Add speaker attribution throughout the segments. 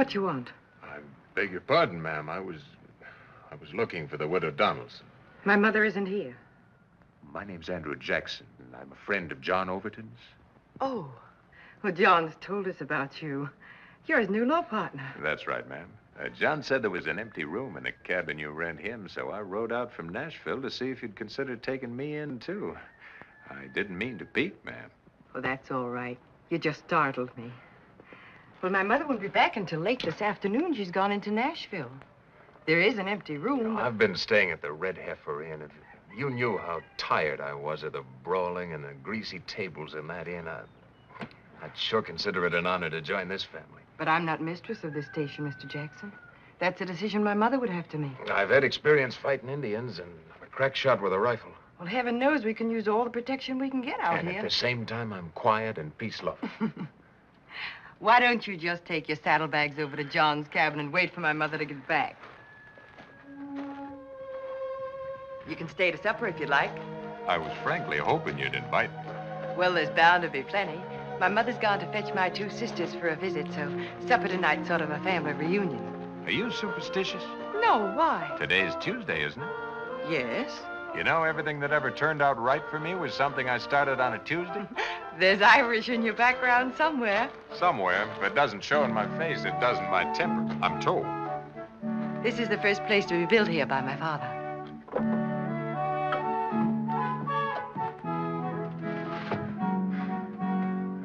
Speaker 1: What do you want?
Speaker 2: I beg your pardon, ma'am. I was looking for the widow Donelson.
Speaker 1: My mother isn't here.
Speaker 3: My name's Andrew Jackson, and I'm a friend of John Overton's.
Speaker 1: Oh. Well, John's told us about you. You're his new law partner.
Speaker 3: That's right, ma'am. John said there was an empty room in the cabin you rent him, so I rode out from Nashville to see if you'd consider taking me in, too. I didn't mean to peek, ma'am.
Speaker 1: Well, that's all right. You just startled me. Well, my mother won't be back until late this afternoon. She's gone into Nashville. There is an empty room.
Speaker 2: I've been staying at the Red Heifer Inn. If you knew how tired I was of the brawling and the greasy tables in that inn, I'd sure consider it an honor to join this family.
Speaker 1: But I'm not mistress of this station, Mr. Jackson. That's a decision my mother would have to make.
Speaker 2: I've had experience fighting Indians, and I'm a crack shot with a rifle.
Speaker 1: Well, heaven knows we can use all the protection we can get out
Speaker 2: And
Speaker 1: here.
Speaker 2: at the same time, I'm quiet and peace-loving.
Speaker 1: Why don't you just take your saddlebags over to John's cabin and wait for my mother to get back? You can stay to supper if you like.
Speaker 3: I was frankly hoping you'd invite me.
Speaker 1: Well, there's bound to be plenty. My mother's gone to fetch my two sisters for a visit, so supper tonight's sort of a family reunion.
Speaker 3: Are you superstitious?
Speaker 1: No, why?
Speaker 3: Today's Tuesday, isn't it?
Speaker 1: Yes.
Speaker 3: You know, everything that ever turned out right for me was something I started on a Tuesday.
Speaker 1: There's Irish in your background somewhere.
Speaker 3: Somewhere. If it doesn't show in my face, it does in my temper, I'm told.
Speaker 1: This is the first place to be built here by my father.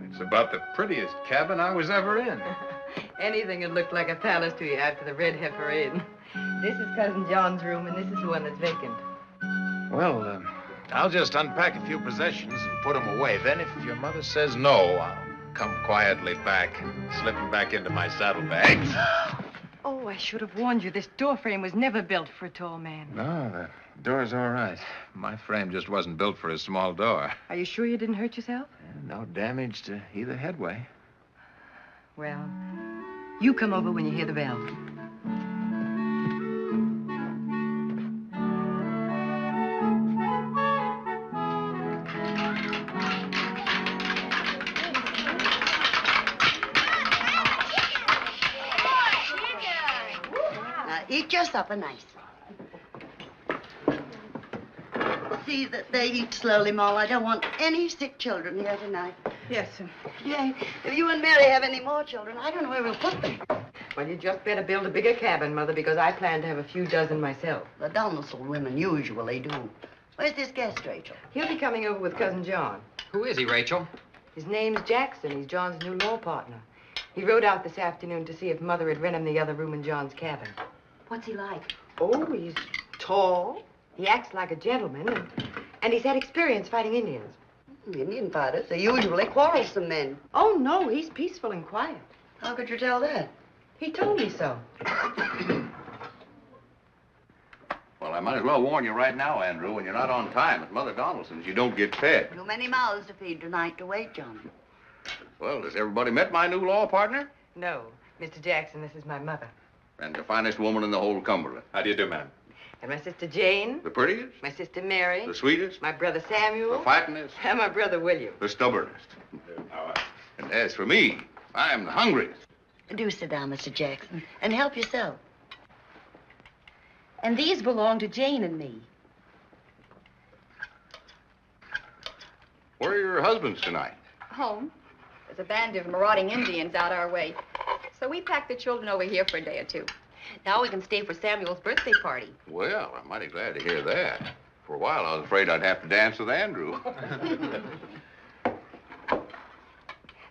Speaker 3: It's about the prettiest cabin I was ever in.
Speaker 1: Anything that looked like a palace to you after the Red Heifer Inn. This is Cousin John's room, and this is the one that's vacant.
Speaker 2: Well, I'll just unpack a few possessions and put them away. Then if your mother says no, I'll come quietly back and slip them back into my saddlebags.
Speaker 1: Oh, I should have warned you. This door frame was never built for a tall man.
Speaker 3: No, the door's all right. My frame just wasn't built for a small door.
Speaker 1: Are you sure you didn't hurt yourself?
Speaker 3: No damage to either headway.
Speaker 1: Well, you come over when you hear the bell.
Speaker 4: Eat your supper nice. See that they eat slowly, Moll. I don't want any sick children here tonight.
Speaker 1: Yes, sir.
Speaker 4: Yeah, if you and Mary have any more children, I don't know where we'll put them.
Speaker 1: Well, you just better build a bigger cabin, Mother, because I plan to have a few dozen myself.
Speaker 4: The Donelson women usually do. Where's this guest, Rachel?
Speaker 1: He'll be coming over with Cousin John.
Speaker 5: Who is he, Rachel?
Speaker 1: His name's Jackson. He's John's new law partner. He rode out this afternoon to see if Mother had rent him the other room in John's cabin.
Speaker 4: What's he like?
Speaker 1: Oh, he's tall. He acts like a gentleman, and he's had experience fighting Indians.
Speaker 4: Indian fighters, they're usually quarrelsome men.
Speaker 1: Oh, no, he's peaceful and quiet.
Speaker 4: How could you tell that?
Speaker 1: He told me so.
Speaker 6: Well, I might as well warn you right now, Andrew, when you're not on time at Mother Donaldson's, you don't get fed.
Speaker 4: Too many mouths to feed tonight to wait, John.
Speaker 6: Well, has everybody met my new law partner?
Speaker 1: No, Mr. Jackson, this is my mother.
Speaker 6: And the finest woman in the whole Cumberland.
Speaker 3: How do you do, ma'am?
Speaker 1: And my sister Jane.
Speaker 6: The prettiest?
Speaker 1: My sister Mary.
Speaker 6: The sweetest?
Speaker 1: My brother Samuel.
Speaker 6: The fightingest?
Speaker 1: And my brother William.
Speaker 6: The stubbornest. And as for me, I am the hungriest.
Speaker 4: Do sit down, Mr. Jackson, and help yourself.
Speaker 7: And these belong to Jane and me.
Speaker 6: Where are your husbands tonight?
Speaker 7: Home. There's a band of marauding Indians out our way. So we packed the children over here for a day or two. Now we can stay for Samuel's birthday party.
Speaker 6: Well, I'm mighty glad to hear that. For a while, I was afraid I'd have to dance with Andrew.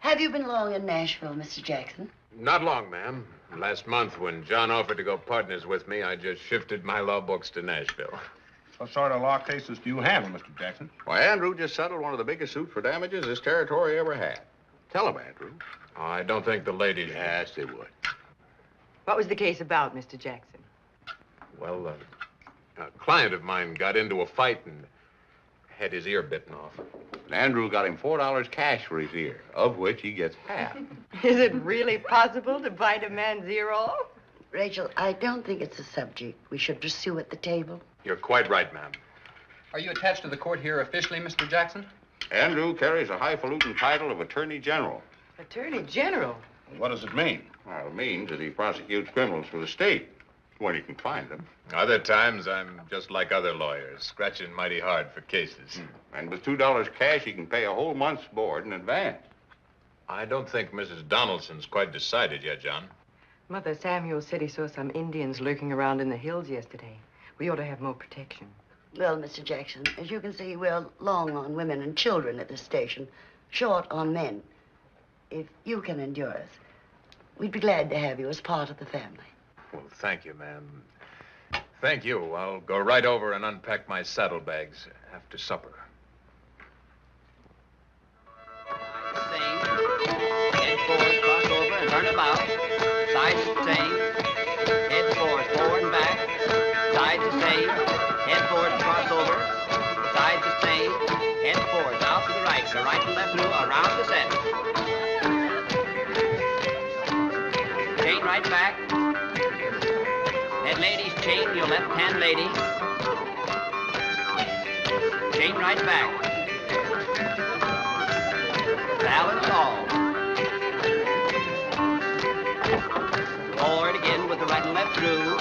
Speaker 4: Have you been long in Nashville, Mr. Jackson?
Speaker 2: Not long, ma'am. Last month, when John offered to go partners with me, I just shifted my law books to Nashville.
Speaker 8: What sort of law cases do you handle, Mr. Jackson?
Speaker 6: Why, Andrew just settled one of the biggest suits for damages this territory ever had. Tell him, Andrew.
Speaker 2: Oh, I don't think the ladies...
Speaker 6: Yes, they would.
Speaker 1: What was the case about, Mr. Jackson?
Speaker 2: Well, a client of mine got into a fight and had his ear bitten off.
Speaker 6: And Andrew got him $4 cash for his ear, of which he gets half.
Speaker 1: Is it really possible to bite a man's ear off?
Speaker 4: Rachel, I don't think it's a subject we should pursue at the table.
Speaker 2: You're quite right, ma'am.
Speaker 5: Are you attached to the court here officially, Mr. Jackson?
Speaker 6: Andrew carries a highfalutin title of Attorney General.
Speaker 1: Attorney General?
Speaker 8: What does it mean?
Speaker 6: Well, it means that he prosecutes criminals for the state when he can find them.
Speaker 2: Other times, I'm just like other lawyers, scratching mighty hard for cases.
Speaker 6: And with $2 cash, he can pay a whole month's board in advance.
Speaker 2: I don't think Mrs. Donelson's quite decided yet, John.
Speaker 1: Mother, Samuel said he saw some Indians lurking around in the hills yesterday. We ought to have more protection.
Speaker 4: Well, Mr. Jackson, as you can see, we're long on women and children at this station, short on men. If you can endure us, we'd be glad to have you as part of the family.
Speaker 2: Well, thank you, ma'am. Thank you. I'll go right over and unpack my saddlebags after supper.
Speaker 9: Same. Head forward, cross over, and turn about. Sides the same. Head forward and back. Sides the same. Head forward, cross over. Sides the same. Head forward, out to the right. Go right and left through, around the center. Chain right back. Head ladies, chain your left hand lady. Chain right back. Balance all. Forward again with the right and left through.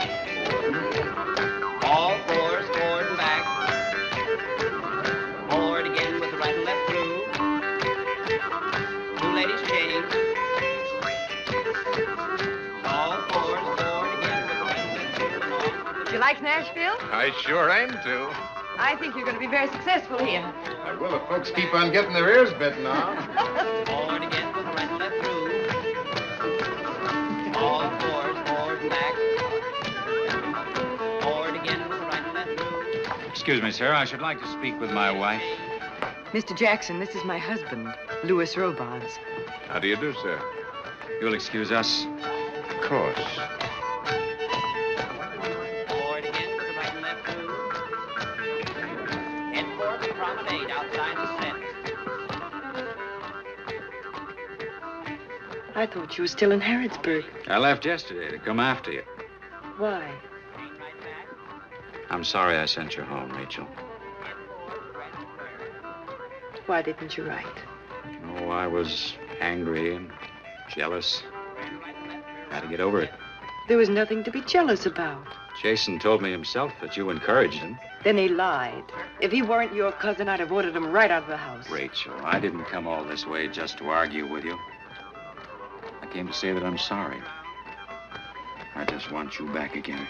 Speaker 9: All fours, forward and back. Forward again with the right and left through. Two ladies chain. All fours, forward again with the right and left through.
Speaker 1: Do you like Nashville?
Speaker 2: I sure aim to.
Speaker 1: I think you're going to be very successful here.
Speaker 2: I will if folks keep on getting their ears bitten off.
Speaker 9: Forward again with the right and left through. All fours, forward and back. Forward again with the right and left through.
Speaker 10: Excuse me, sir. I should like to speak with my wife.
Speaker 1: Mr. Jackson, this is my husband, Louis Robards.
Speaker 3: How do you do, sir?
Speaker 10: You'll excuse us.
Speaker 3: Of course.
Speaker 9: Forward again with the right and left through. Head forward to promenade outside the set.
Speaker 1: I thought you were still in Harrodsburg.
Speaker 10: I left yesterday to come after you.
Speaker 1: Why?
Speaker 10: I'm sorry I sent you home, Rachel.
Speaker 1: Why didn't you write?
Speaker 10: Oh, I was angry and jealous. Had to get over it.
Speaker 1: There was nothing to be jealous about.
Speaker 10: Jason told me himself that you encouraged him.
Speaker 1: Then he lied. If he weren't your cousin, I'd have ordered him right out of the house.
Speaker 10: Rachel, I didn't come all this way just to argue with you. I came to say that I'm sorry. I just want you back again.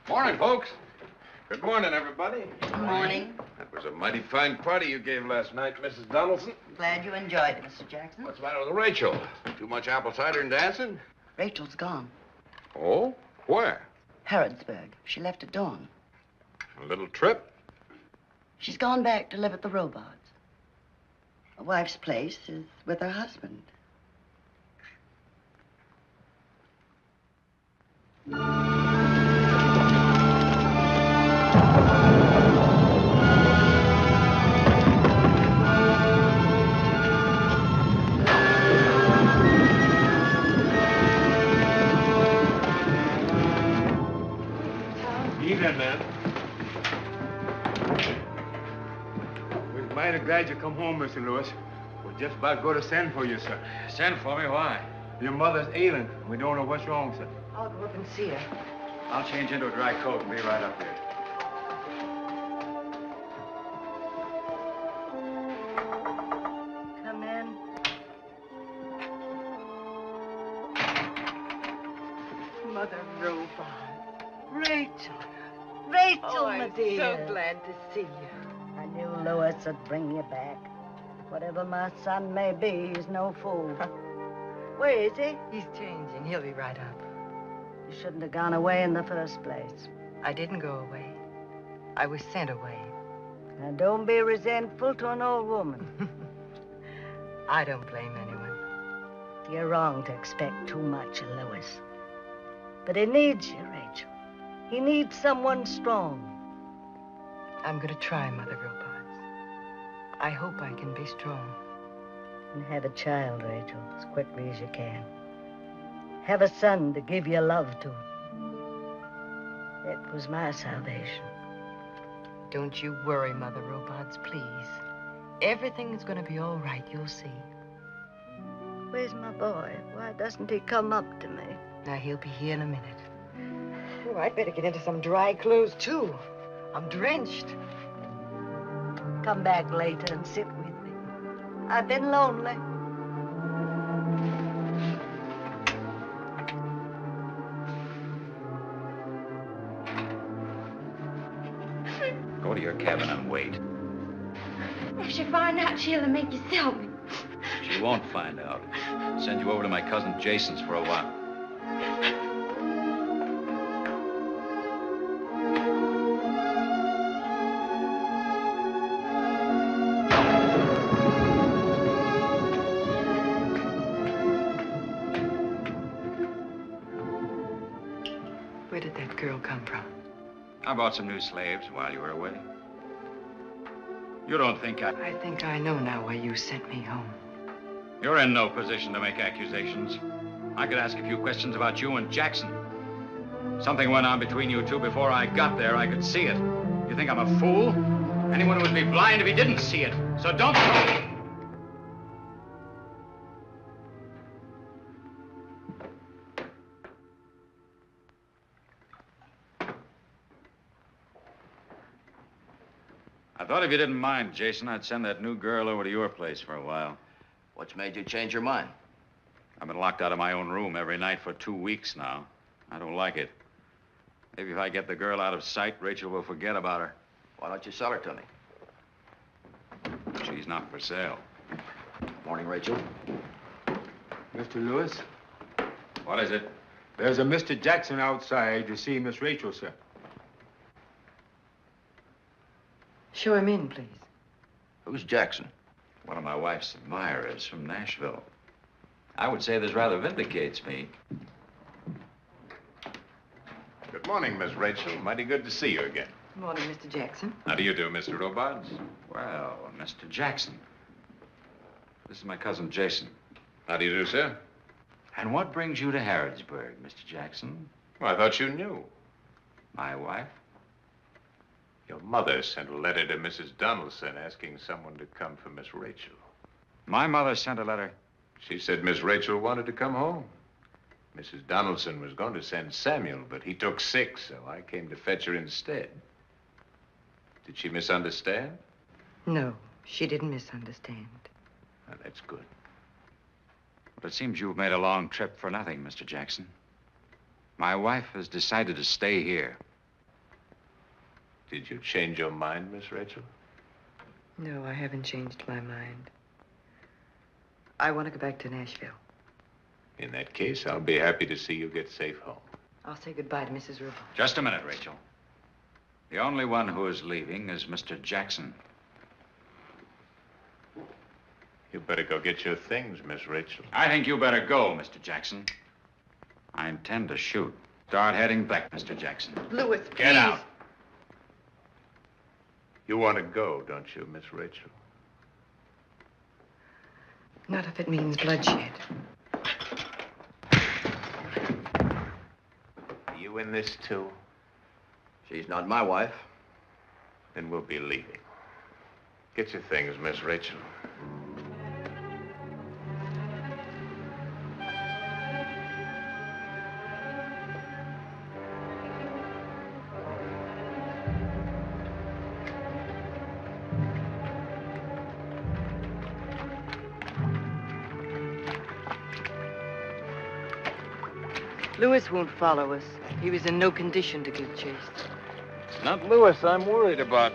Speaker 2: Morning, folks. Good morning, everybody.
Speaker 4: Good morning.
Speaker 2: That was a mighty fine party you gave last night, Mrs. Donelson.
Speaker 4: Glad you enjoyed it, Mr. Jackson.
Speaker 2: What's the matter with Rachel?
Speaker 6: Too much apple cider and dancing?
Speaker 4: Rachel's gone.
Speaker 6: Oh? Where?
Speaker 4: Harrodsburg. She left at dawn.
Speaker 2: A little trip?
Speaker 4: She's gone back to live at the Robards. A wife's place is with her husband.
Speaker 8: Evening, man. We're mighty glad you come home, Mr. Lewis. We're just about going to send for you, sir.
Speaker 10: Send for me? Why?
Speaker 8: Your mother's ailing. We don't know what's wrong, sir.
Speaker 1: I'll go up and see her.
Speaker 10: I'll change into a dry coat and be right up there.
Speaker 4: Come in.
Speaker 1: Mother Robard.
Speaker 4: Rachel. Rachel, my
Speaker 1: I'm
Speaker 4: dear.
Speaker 1: so glad to see you.
Speaker 4: I knew Louis would bring you back. Whatever my son may be, he's no fool. Where is he?
Speaker 1: He's changing. He'll be right up.
Speaker 4: You shouldn't have gone away in the first place.
Speaker 1: I didn't go away. I was sent away.
Speaker 4: Now, don't be resentful to an old woman.
Speaker 1: I don't blame anyone.
Speaker 4: You're wrong to expect too much of Louis. But he needs you, Rachel. He needs someone strong.
Speaker 1: I'm going to try, Mother Robards. I hope I can be strong.
Speaker 4: And have a child, Rachel, as quickly as you can. Have a son to give your love to. That was my salvation.
Speaker 1: Don't you worry, Mother Robards, please. Everything is going to be all right, you'll see.
Speaker 4: Where's my boy? Why doesn't he come up to me?
Speaker 1: Now, he'll be here in a minute. Oh, I'd better get into some dry clothes, too. I'm drenched.
Speaker 4: Come back later and sit with me. I've been lonely.
Speaker 10: Go to your cabin and wait.
Speaker 7: If she find out, she'll make you sell me.
Speaker 10: She won't find out. Send you over to my cousin Jason's for a while.
Speaker 1: Where did that girl come from?
Speaker 10: I bought some new slaves while you were away. You don't think
Speaker 1: I think I know now why you sent me home.
Speaker 10: You're in no position to make accusations. I could ask a few questions about you and Jackson. Something went on between you two before I got there. I could see it. You think I'm a fool? Anyone would be blind if he didn't see it. So don't tell me. I thought if you didn't mind, Jason, I'd send that new girl over to your place for a while.
Speaker 6: What's made you change your mind?
Speaker 10: I've been locked out of my own room every night for 2 weeks now. I don't like it. Maybe if I get the girl out of sight, Rachel will forget about her.
Speaker 6: Why don't you sell her to me?
Speaker 10: She's not for sale.
Speaker 6: Morning, Rachel.
Speaker 8: Mr. Lewis,
Speaker 10: What is it?
Speaker 8: there's a Mr. Jackson outside to see Miss Rachel, sir.
Speaker 1: Show him in, please.
Speaker 6: Who's Jackson?
Speaker 10: One of my wife's admirers from Nashville. I would say this rather vindicates me.
Speaker 2: Good morning, Miss Rachel. Mighty good to see you again.
Speaker 1: Good morning, Mr. Jackson.
Speaker 2: How do you do, Mr. Robards?
Speaker 10: Well, Mr. Jackson. This is my cousin Jason.
Speaker 2: How do you do, sir?
Speaker 10: And what brings you to Harrodsburg, Mr. Jackson?
Speaker 2: Well, I thought you knew.
Speaker 10: My wife?
Speaker 2: Your mother sent a letter to Mrs. Donelson asking someone to come for Miss Rachel.
Speaker 10: My mother sent a letter.
Speaker 2: She said Miss Rachel wanted to come home. Mrs. Donelson was going to send Samuel, but he took sick, so I came to fetch her instead. Did she misunderstand?
Speaker 1: No, she didn't misunderstand.
Speaker 2: Well, that's good.
Speaker 10: But it seems you've made a long trip for nothing, Mr. Jackson. My wife has decided to stay here.
Speaker 2: Did you change your mind, Miss Rachel?
Speaker 1: No, I haven't changed my mind. I want to go back to Nashville.
Speaker 2: In that case, I'll be happy to see you get safe home.
Speaker 1: I'll say goodbye to Mrs. Rubin.
Speaker 10: Just a minute, Rachel. The only one who is leaving is Mr. Jackson.
Speaker 2: You better go get your things, Miss Rachel.
Speaker 10: I think you better go, Mr. Jackson. I intend to shoot. Start heading back, Mr. Jackson.
Speaker 1: Lewis, please.
Speaker 10: Get out.
Speaker 2: You want to go, don't you, Miss Rachel?
Speaker 1: Not if it means bloodshed.
Speaker 2: Are you in this, too?
Speaker 6: She's not my wife.
Speaker 2: Then we'll be leaving. Get your things, Miss Rachel.
Speaker 1: Lewis won't follow us. He was in no condition to give chase.
Speaker 2: Not Lewis I'm worried about.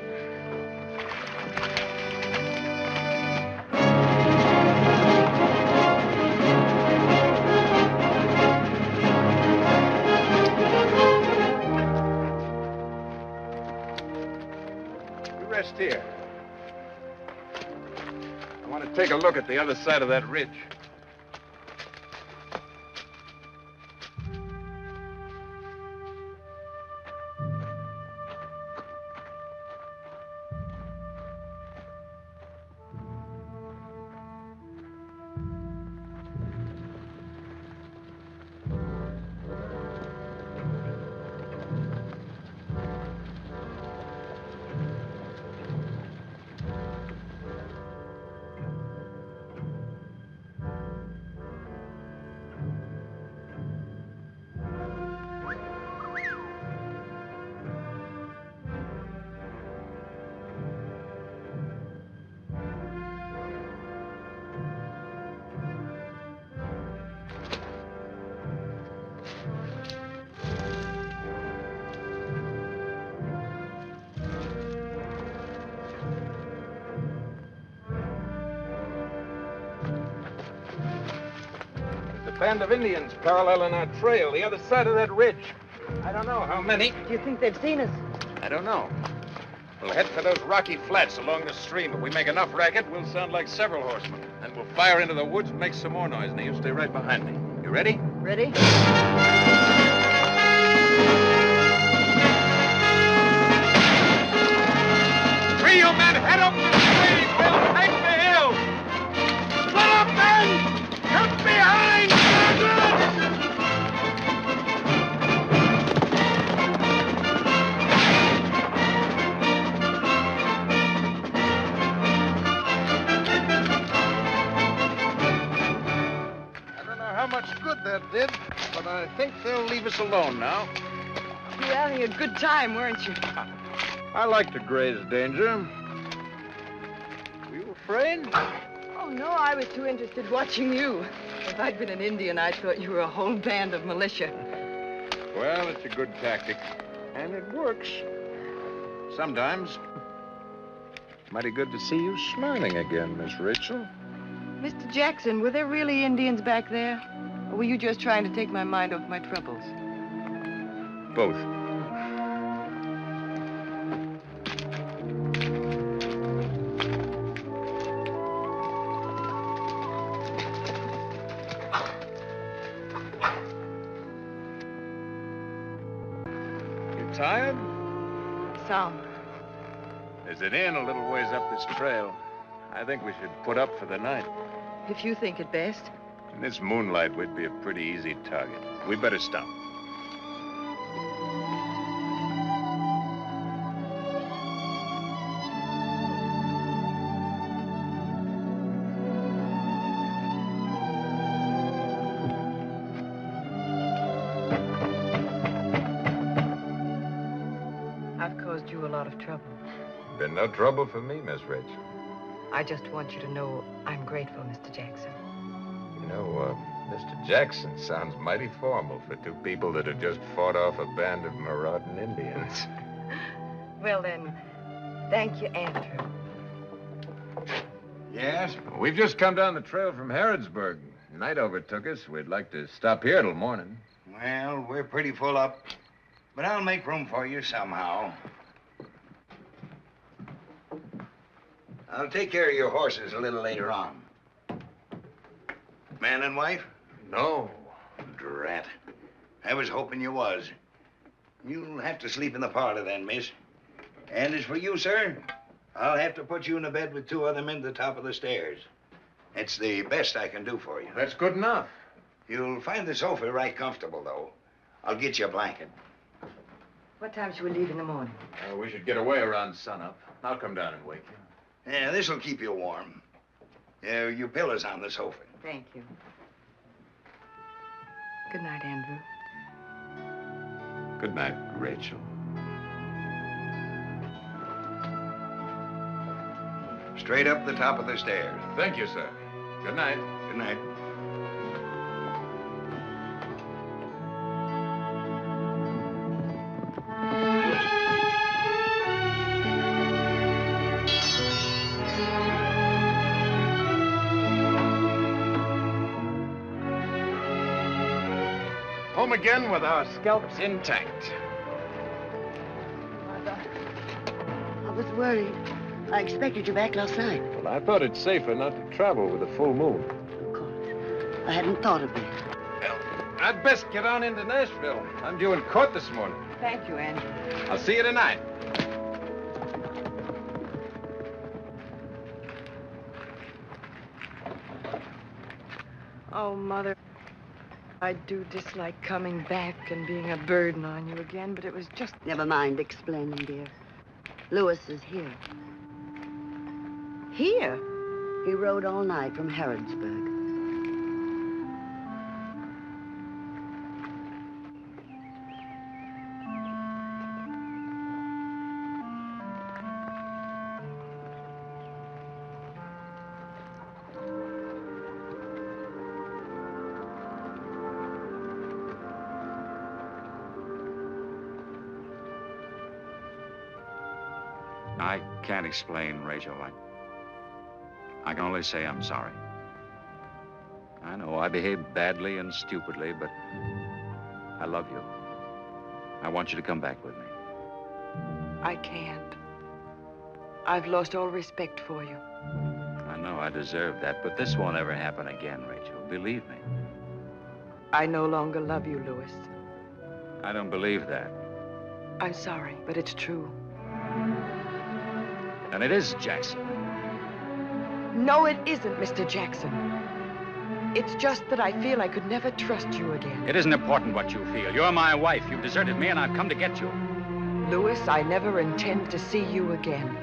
Speaker 2: You rest here. I want to take a look at the other side of that ridge. a band of Indians paralleling our trail, the other side of that ridge. I don't know how many.
Speaker 1: Do you think they've seen us?
Speaker 2: I don't know. We'll head for those rocky flats along the stream. If we make enough racket, we'll sound like several horsemen. Then we'll fire into the woods and make some more noise, and you stay right behind me. You ready?
Speaker 1: Ready?
Speaker 2: Three, you men, head up the stream. We'll take the hill. Split up, men! Come behind! How much good that did, but I think they'll leave us alone now.
Speaker 1: You were having a good time, weren't you?
Speaker 2: I like to graze danger. Were you afraid?
Speaker 1: Oh, no, I was too interested watching you. If I'd been an Indian, I thought you were a whole band of militia.
Speaker 2: Well, it's a good tactic, and it works. Sometimes. Mighty good to see you smiling again, Miss Rachel.
Speaker 1: Mr. Jackson, were there really Indians back there? Or were you just trying to take my mind off my troubles?
Speaker 2: Both. You tired?
Speaker 1: Some.
Speaker 2: There's an inn a little ways up this trail. I think we should put up for the night.
Speaker 1: If you think it best.
Speaker 2: In this moonlight, we'd be a pretty easy target. We better stop.
Speaker 1: I've caused you a lot of trouble.
Speaker 3: Been no trouble for me, Miss Rachel.
Speaker 1: I just want you to know I'm grateful, Mr. Jackson.
Speaker 3: You know, Mr. Jackson sounds mighty formal for two people that have just fought off a band of marauding Indians.
Speaker 1: Well, then, thank you, Andrew.
Speaker 2: Yes? We've just come down the trail from Harrodsburg. Night overtook us. We'd like to stop here till morning.
Speaker 11: Well, we're pretty full up, but I'll make room for you somehow. I'll take care of your horses a little later on. Man and wife?
Speaker 2: No.
Speaker 11: Drat. I was hoping you was. You'll have to sleep in the parlor then, miss. And as for you, sir, I'll have to put you in a bed with two other men at the top of the stairs. It's the best I can do for you.
Speaker 2: That's good enough.
Speaker 11: You'll find the sofa right comfortable, though. I'll get you a blanket.
Speaker 1: What time should we leave in the morning?
Speaker 2: We should get away around sunup. I'll come down and wake you.
Speaker 11: Yeah, this'll keep you warm. Your pillow's on the sofa.
Speaker 1: Thank you. Good night, Andrew.
Speaker 3: Good night, Rachel.
Speaker 11: Straight up the top of the stairs.
Speaker 2: Thank you, sir. Good night.
Speaker 11: Good night.
Speaker 2: Home again with our scalps intact.
Speaker 4: I was worried. I expected you back last night.
Speaker 2: Well, I thought it safer not to travel with a full moon.
Speaker 4: Of course. I hadn't thought of that.
Speaker 2: Well, I'd best get on into Nashville. I'm due in court this morning.
Speaker 1: Thank you, Andrew.
Speaker 2: I'll see you tonight.
Speaker 1: Oh, Mother, I do dislike coming back and being a burden on you again, but it was just...
Speaker 4: Never mind explaining, dear. Lewis is here. Here? He rode all night from Harrodsburg.
Speaker 10: I can't explain, Rachel. I can only say I'm sorry. I know I behaved badly and stupidly, but I love you. I want you to come back with me.
Speaker 1: I can't. I've lost all respect for you.
Speaker 10: I know I deserve that, but this won't ever happen again, Rachel. Believe me.
Speaker 1: I no longer love you, Louis.
Speaker 10: I don't believe that.
Speaker 1: I'm sorry, but it's true.
Speaker 10: And it is Jackson.
Speaker 1: No, it isn't, Mr. Jackson. It's just that I feel I could never trust you again.
Speaker 10: It isn't important what you feel. You're my wife. You've deserted me, and I've come to get you.
Speaker 1: Louis, I never intend to see you again.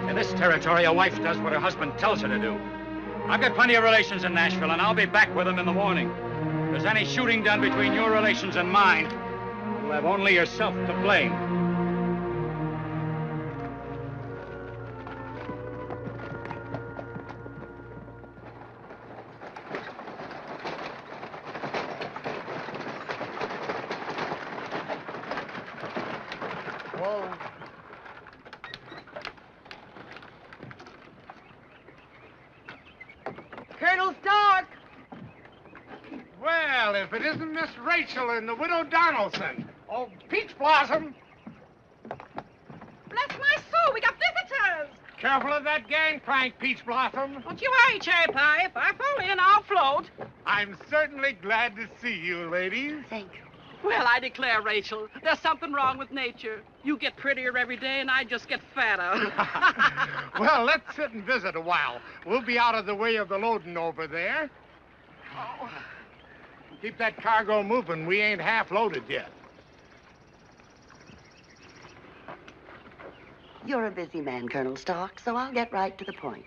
Speaker 10: In this territory, a wife does what her husband tells her to do. I've got plenty of relations in Nashville, and I'll be back with them in the morning. If there's any shooting done between your relations and mine, you'll have only yourself to blame.
Speaker 11: Whoa.
Speaker 1: Colonel Stark!
Speaker 8: Well, if it isn't Miss Rachel and the widow Donelson. Oh, Peach Blossom.
Speaker 12: Bless my soul, we got visitors.
Speaker 8: Careful of that gangplank, Peach Blossom.
Speaker 12: Don't you worry, Cherry Pie. If I fall in, I'll float.
Speaker 8: I'm certainly glad to see you, ladies.
Speaker 4: Thank you.
Speaker 12: Well, I declare, Rachel, there's something wrong with nature. You get prettier every day, and I just get fatter.
Speaker 8: Well, let's sit and visit a while. We'll be out of the way of the loading over there.
Speaker 12: Oh.
Speaker 8: Keep that cargo moving. We ain't half loaded yet.
Speaker 4: You're a busy man, Colonel Stark, so I'll get right to the point.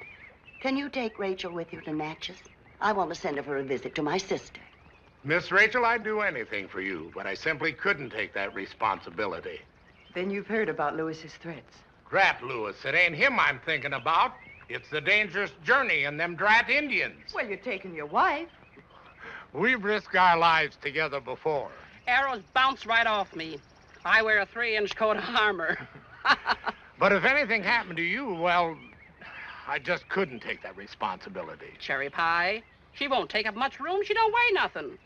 Speaker 4: Can you take Rachel with you to Natchez? I want to send her for a visit to my sister.
Speaker 8: Miss Rachel, I'd do anything for you, but I simply couldn't take that responsibility.
Speaker 1: Then you've heard about Louis's threats.
Speaker 8: Drat Lewis, it ain't him I'm thinking about. It's the dangerous journey and them drat Indians.
Speaker 1: Well, you're taking your wife.
Speaker 8: We've risked our lives together before.
Speaker 12: Arrows bounce right off me. I wear a 3-inch coat of armor.
Speaker 8: But if anything happened to you, well, I just couldn't take that responsibility.
Speaker 12: Cherry Pie, she won't take up much room. She don't weigh nothing.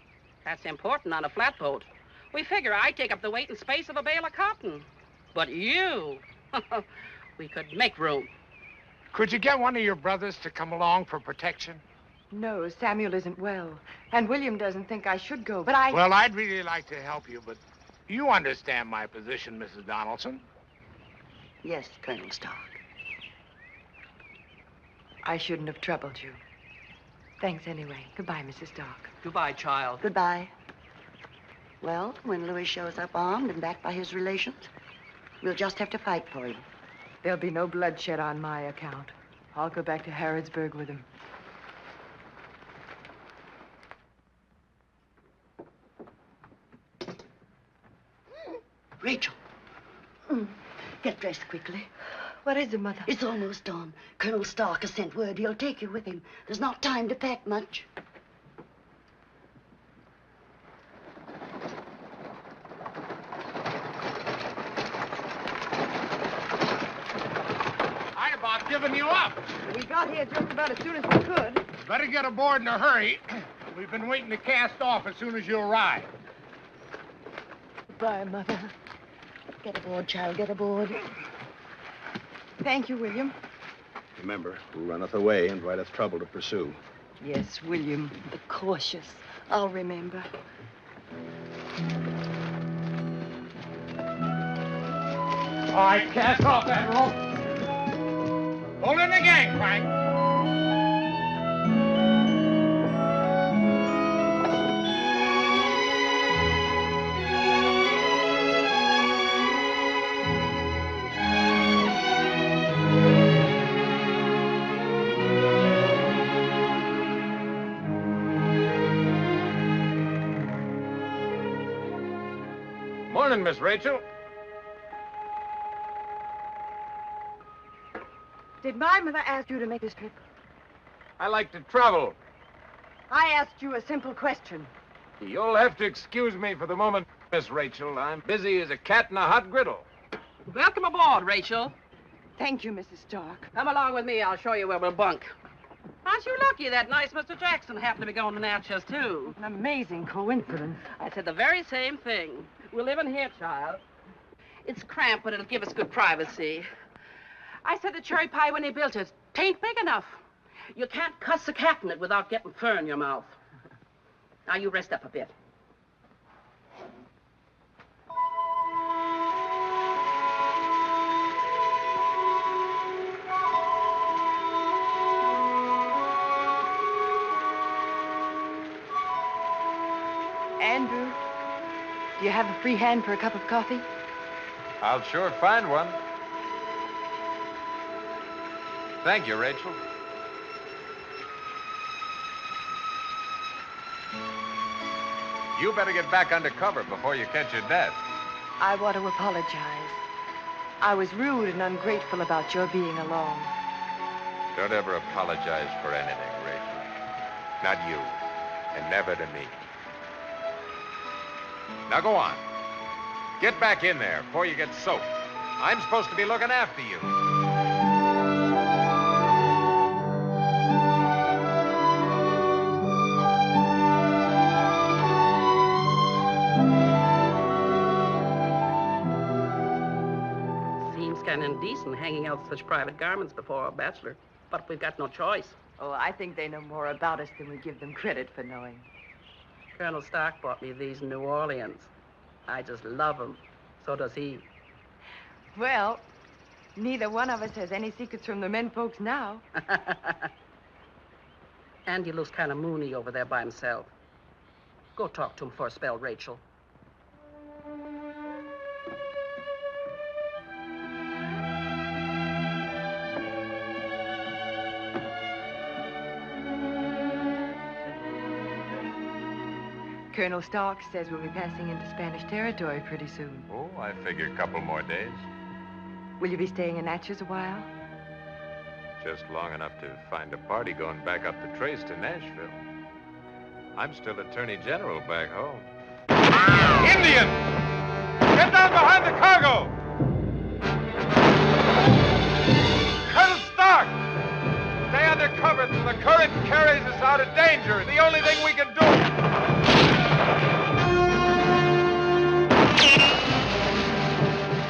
Speaker 12: That's important on a flatboat. We figure I take up the weight and space of a bale of cotton. But you, we could make room.
Speaker 8: Could you get one of your brothers to come along for protection?
Speaker 1: No, Samuel isn't well. And William doesn't think I should go, but I...
Speaker 8: Well, I'd really like to help you, but you understand my position, Mrs. Donelson.
Speaker 4: Yes, Colonel Stark.
Speaker 1: I shouldn't have troubled you. Thanks anyway. Goodbye, Mrs. Stark.
Speaker 12: Goodbye, child.
Speaker 4: Goodbye. Well, when Louis shows up armed and backed by his relations, we'll just have to fight for him.
Speaker 1: There'll be no bloodshed on my account. I'll go back to Harrodsburg with him.
Speaker 4: Rachel. Get dressed quickly.
Speaker 1: What is it, Mother?
Speaker 4: It's almost dawn. Colonel Stark has sent word he'll take you with him. There's not time to pack much.
Speaker 8: I'd about given you up.
Speaker 1: We got here just about as soon as we could.
Speaker 8: Better get aboard in a hurry. We've been waiting to cast off as soon as you arrive.
Speaker 1: Goodbye, Mother.
Speaker 4: Get aboard, child, get aboard.
Speaker 1: Thank you, William.
Speaker 13: Remember, who runneth away and writeth trouble to pursue.
Speaker 1: Yes, William, the cautious. I'll remember.
Speaker 8: All right, cast off that rope. Pull in the gangplank. Morning, Miss Rachel.
Speaker 1: Did my mother ask you to make this trip?
Speaker 8: I like to travel.
Speaker 1: I asked you a simple question.
Speaker 8: You'll have to excuse me for the moment, Miss Rachel. I'm busy as a cat in a hot griddle.
Speaker 12: Welcome aboard, Rachel.
Speaker 1: Thank you, Mrs. Stark.
Speaker 12: Come along with me. I'll show you where we'll bunk. Aren't you lucky that nice Mr. Jackson happened to be going to Natchez, too?
Speaker 1: An amazing coincidence.
Speaker 12: I said the very same thing. We'll live in here, child. It's cramped, but it'll give us good privacy. I said the cherry pie when they built it, 'tain't big enough. You can't cuss a cat in it without getting fur in your mouth. Now, you rest up a bit.
Speaker 1: Andrew, do you have a free hand for a cup of coffee?
Speaker 3: I'll sure find one. Thank you, Rachel. You better get back under cover before you catch your death.
Speaker 1: I want to apologize. I was rude and ungrateful about your being along.
Speaker 3: Don't ever apologize for anything, Rachel. Not you, and never to me. Now go on. Get back in there before you get soaked. I'm supposed to be looking after you.
Speaker 12: Seems kind of indecent hanging out such private garments before a bachelor, but we've got no choice.
Speaker 1: Oh, I think they know more about us than we give them credit for knowing.
Speaker 12: Colonel Stark brought me these in New Orleans. I just love them. So does he.
Speaker 1: Well, neither one of us has any secrets from the men folks now.
Speaker 12: Andy looks kind of moony over there by himself. Go talk to him for a spell, Rachel.
Speaker 1: Colonel Stark says we'll be passing into Spanish territory pretty soon.
Speaker 3: Oh, I figure a couple more days.
Speaker 1: Will you be staying in Natchez a while?
Speaker 3: Just long enough to find a party going back up the trace to Nashville. I'm still Attorney General back home. Indian! Get down behind the cargo! Colonel Stark! Stay under cover till the current carries us out of danger. The only thing we can do.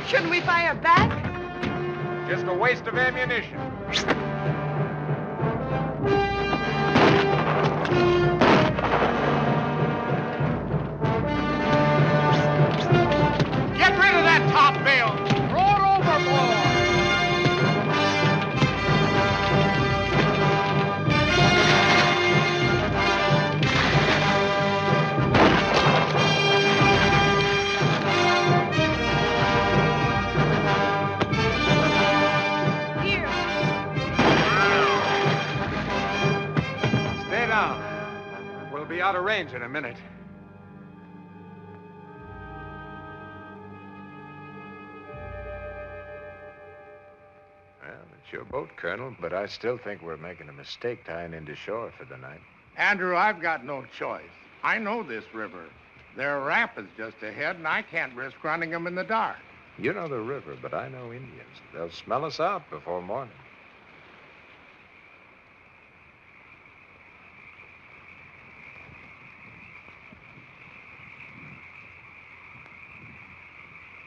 Speaker 1: Shouldn't we fire back?
Speaker 3: Just a waste of ammunition.
Speaker 8: Get rid of that top bale! Throw it overboard!
Speaker 3: Stay down. We'll be out of range in a minute. Well, it's your boat, Colonel, but I still think we're making a mistake tying into shore for the night.
Speaker 8: Andrew, I've got no choice. I know this river. There are rapids just ahead, and I can't risk running them in the dark.
Speaker 3: You know the river, but I know Indians. They'll smell us out before morning.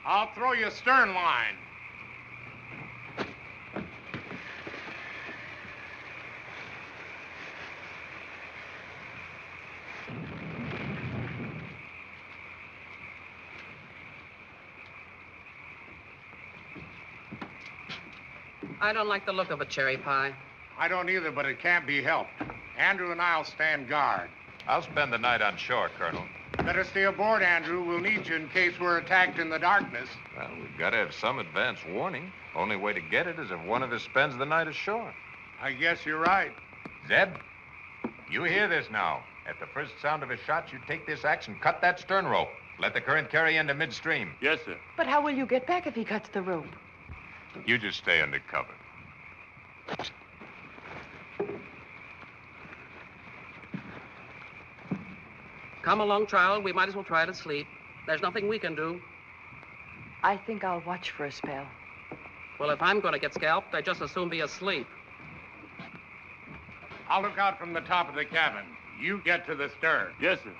Speaker 8: I'll throw you a stern line.
Speaker 12: I don't like the look of a cherry pie.
Speaker 8: I don't either, but it can't be helped. Andrew and I'll stand guard.
Speaker 3: I'll spend the night on shore, Colonel.
Speaker 8: Better stay aboard, Andrew. We'll need you in case we're attacked in the darkness.
Speaker 3: Well, we've got to have some advance warning. Only way to get it is if one of us spends the night ashore.
Speaker 8: I guess you're right.
Speaker 3: Zeb, you hear this now. At the first sound of a shot, you take this axe and cut that stern rope. Let the current carry into midstream.
Speaker 8: Yes, sir.
Speaker 1: But how will you get back if he cuts the rope?
Speaker 3: You just stay under cover.
Speaker 12: Come along, child. We might as well try to sleep. There's nothing we can do.
Speaker 1: I think I'll watch for a spell.
Speaker 12: Well, if I'm going to get scalped, I'd just as soon be asleep.
Speaker 8: I'll look out from the top of the cabin. You get to the stern.
Speaker 14: Yes, sir.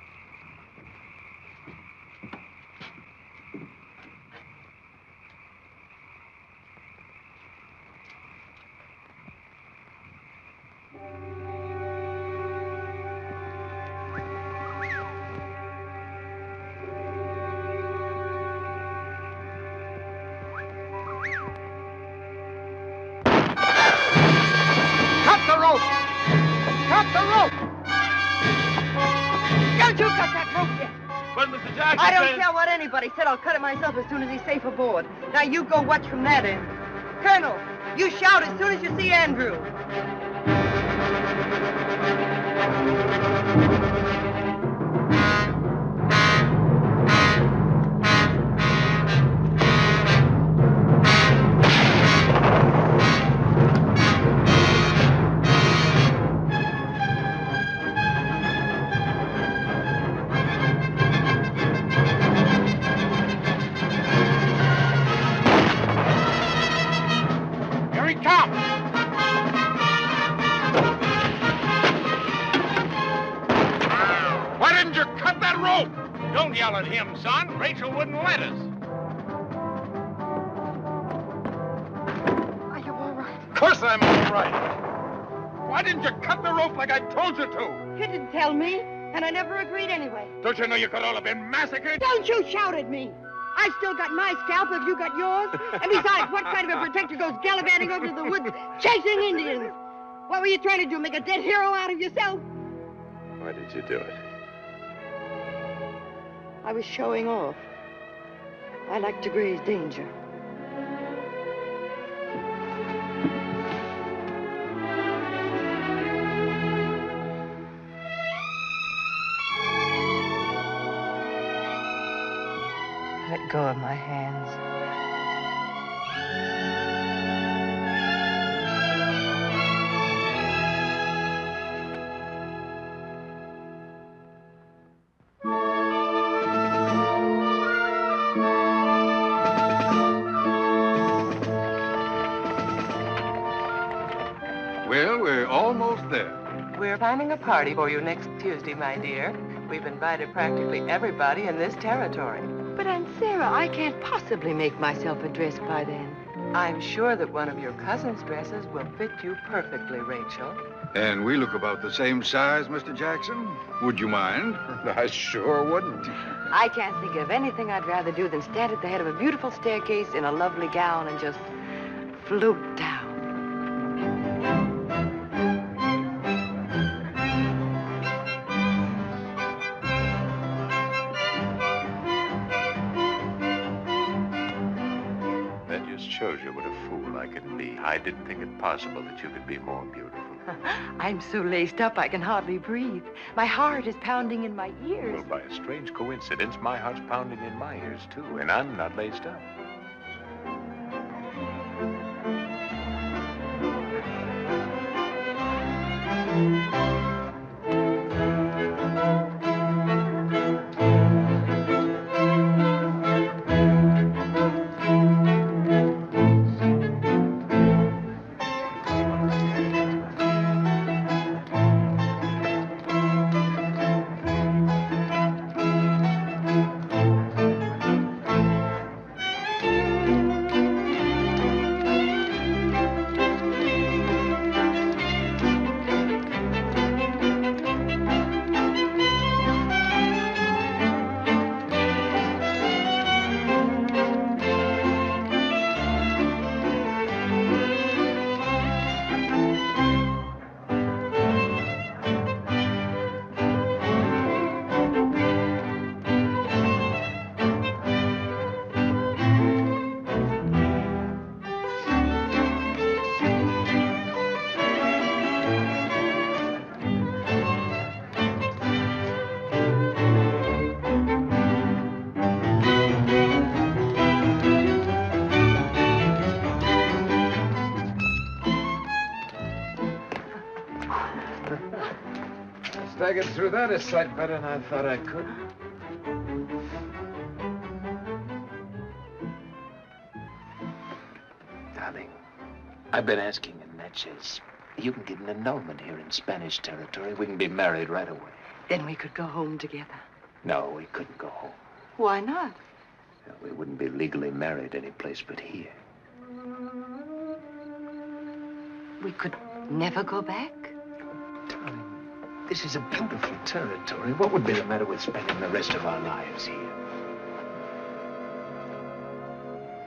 Speaker 1: I don't care what anybody said. I'll cut it myself as soon as he's safe aboard. Now, you go watch from that end. Colonel, you shout as soon as you see Andrew.
Speaker 8: Yell at him, son. Rachel wouldn't let us.
Speaker 1: Are you all right?
Speaker 8: Of course I'm all right. Why didn't you cut the rope like I told you to?
Speaker 1: You didn't tell me, and I never agreed anyway.
Speaker 8: Don't you know you could all have been massacred?
Speaker 1: Don't you shout at me. I've still got my scalp. Have you got yours? And besides, what kind of a protector goes gallivanting over to the woods chasing Indians? What were you trying to do, make a dead hero out of yourself?
Speaker 3: Why did you do it?
Speaker 1: I was showing off. I like to graze danger. Let go of my hands.
Speaker 6: Well, we're almost there.
Speaker 15: We're planning a party for you next Tuesday, my dear. We've invited practically everybody in this territory.
Speaker 1: But, Aunt Sarah, I can't possibly make myself a dress by then.
Speaker 15: I'm sure that one of your cousin's dresses will fit you perfectly, Rachel.
Speaker 16: And we look about the same size, Mr. Jackson. Would you mind?
Speaker 2: I sure wouldn't.
Speaker 1: I can't think of anything I'd rather do than stand at the head of a beautiful staircase in a lovely gown and just float down.
Speaker 3: Shows you what a fool I can be. I didn't think it possible that you could be more beautiful.
Speaker 1: I'm so laced up I can hardly breathe. My heart is pounding in my ears.
Speaker 3: Well, by a strange coincidence, my heart's pounding in my ears, too, and I'm not laced up.
Speaker 2: Staggered through that a sight better than I thought I could. Darling, I've been asking, and that says You can get an annulment here in Spanish territory. We can be married right away.
Speaker 15: Then we could go home together.
Speaker 2: No, we couldn't go home.
Speaker 15: Why not?
Speaker 2: Well, we wouldn't be legally married any place but here.
Speaker 15: We could never go back?
Speaker 2: Darling, this is a beautiful territory. What would be the matter with spending the rest of our lives here?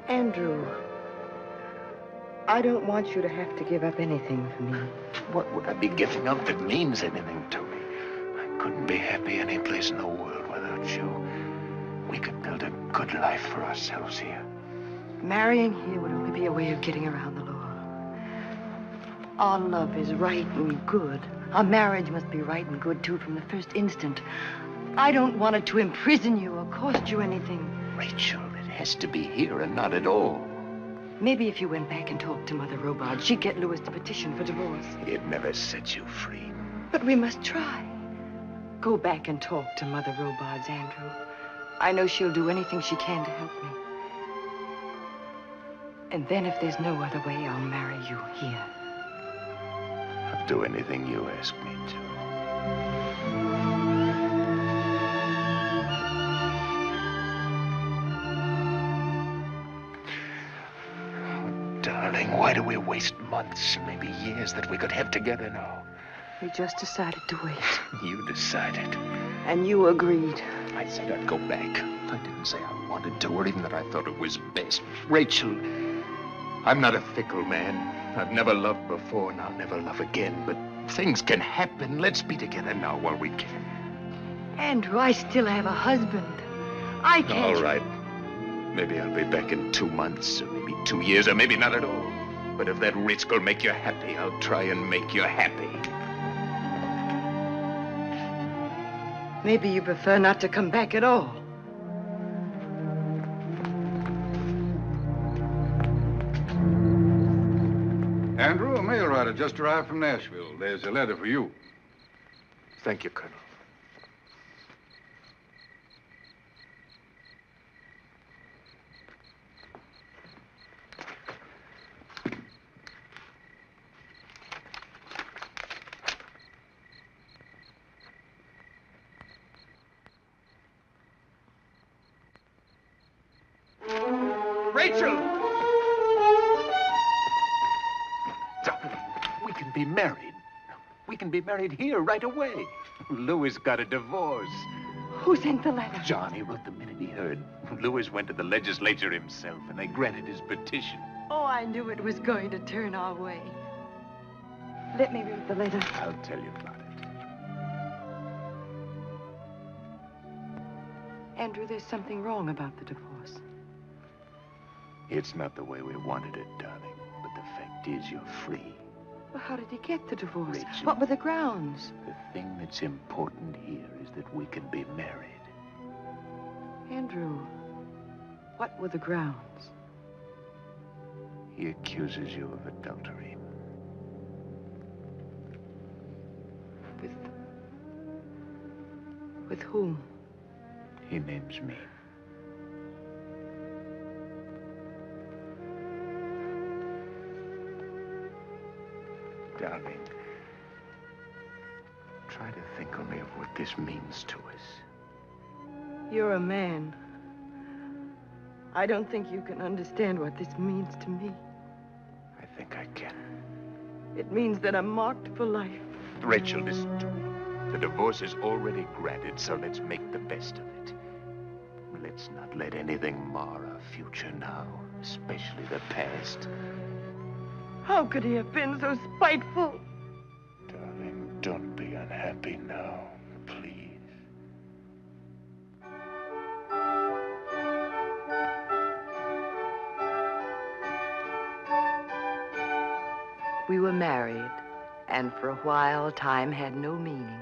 Speaker 15: Andrew, I don't want you to have to give up anything for me.
Speaker 2: What would I be giving up that means anything to me? I couldn't be happy any place in the world without you. We could build a good life for ourselves here.
Speaker 15: Marrying here would only be a way of getting around the law. Our love is right and good. Our marriage must be right and good, too, from the first instant. I don't want it to imprison you or cost you anything.
Speaker 2: Rachel, it has to be here and not at all.
Speaker 15: Maybe if you went back and talked to Mother Robard, she'd get Louis to petition for divorce.
Speaker 2: It never set you free.
Speaker 15: But we must try. Go back and talk to Mother Robards, Andrew. I know she'll do anything she can to help me. And then if there's no other way, I'll marry you here.
Speaker 2: I'll do anything you ask me to. Darling, why do we waste months, maybe years that we could have together now?
Speaker 15: We just decided to wait.
Speaker 2: You decided.
Speaker 15: And you agreed.
Speaker 2: I said I'd go back. I didn't say I wanted to, or even that I thought it was best. Rachel, I'm not a fickle man. I've never loved before, and I'll never love again. But things can happen. Let's be together now while we can.
Speaker 15: Andrew, I still have a husband. I can't...
Speaker 2: All right. Maybe I'll be back in 2 months, or maybe 2 years, or maybe not at all. But if that risk will make you happy, I'll try and make you happy.
Speaker 15: Maybe you prefer not to come back at all.
Speaker 16: Andrew, a mail rider just arrived from Nashville. There's a letter for you.
Speaker 2: Thank you, Colonel.
Speaker 8: Rachel!
Speaker 2: Darling, we can be married. We can be married here right away. Louis got a divorce.
Speaker 15: Who sent the letter?
Speaker 2: Johnny wrote the minute he heard. Louis went to the legislature himself, and they granted his petition.
Speaker 15: Oh, I knew it was going to turn our way. Let me read the letter.
Speaker 2: I'll tell you about it.
Speaker 15: Andrew, there's something wrong about the divorce.
Speaker 2: It's not the way we wanted it, darling. But the fact is you're free.
Speaker 15: Well, how did he get the divorce?
Speaker 2: Rachel.
Speaker 15: What were the grounds?
Speaker 2: The thing that's important here is that we can be married.
Speaker 15: Andrew, what were the grounds?
Speaker 2: He accuses you of adultery.
Speaker 15: With whom?
Speaker 2: He names me. Darling, try to think only of what this means to us.
Speaker 15: You're a man. I don't think you can understand what this means to me.
Speaker 2: I think I can.
Speaker 15: It means that I'm marked for life.
Speaker 2: Rachel, listen to me. The divorce is already granted, so let's make the best of it. Let's not let anything mar our future now, especially the past.
Speaker 15: How could he have been so spiteful?
Speaker 2: Darling, don't be unhappy now, please.
Speaker 15: We were married, and for a while, time had no meaning.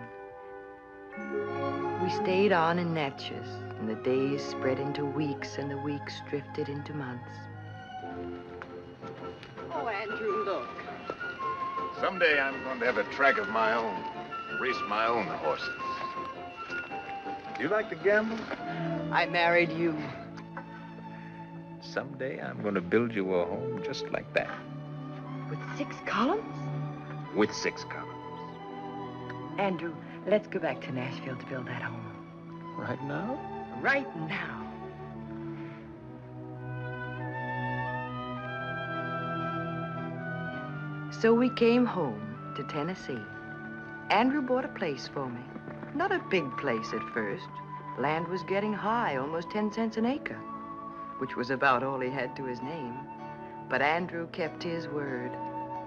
Speaker 15: We stayed on in Natchez, and the days spread into weeks, and the weeks drifted into months.
Speaker 12: Oh, Andrew, look.
Speaker 2: Someday I'm going to have a track of my own, race my own horses. Do you like to gamble?
Speaker 15: I married you.
Speaker 2: Someday I'm going to build you a home just like that.
Speaker 15: With 6 columns?
Speaker 3: with 6 columns.
Speaker 15: Andrew, let's go back to Nashville to build that home.
Speaker 2: Right now?
Speaker 15: Right now. So we came home to Tennessee. Andrew bought a place for me. Not a big place at first. Land was getting high, almost 10 cents an acre, which was about all he had to his name. But Andrew kept his word.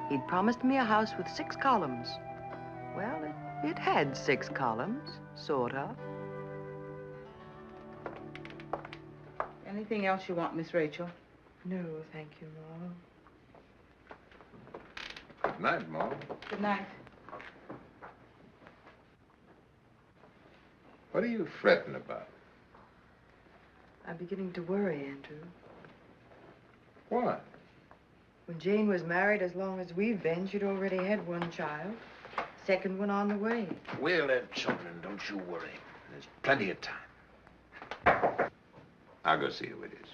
Speaker 15: He'd promised me a house with 6 columns. Well, it had 6 columns, sort of.
Speaker 14: Anything else you want, Miss Rachel?
Speaker 15: No, thank you, Ma.
Speaker 3: Good night, Ma.
Speaker 14: Good night.
Speaker 3: What are you fretting about?
Speaker 15: I'm beginning to worry, Andrew.
Speaker 3: What?
Speaker 15: When Jane was married as long as we've been, she'd already had 1 child. Second one on the way.
Speaker 2: We'll have children, don't you worry. There's plenty of time.
Speaker 3: I'll go see who it is.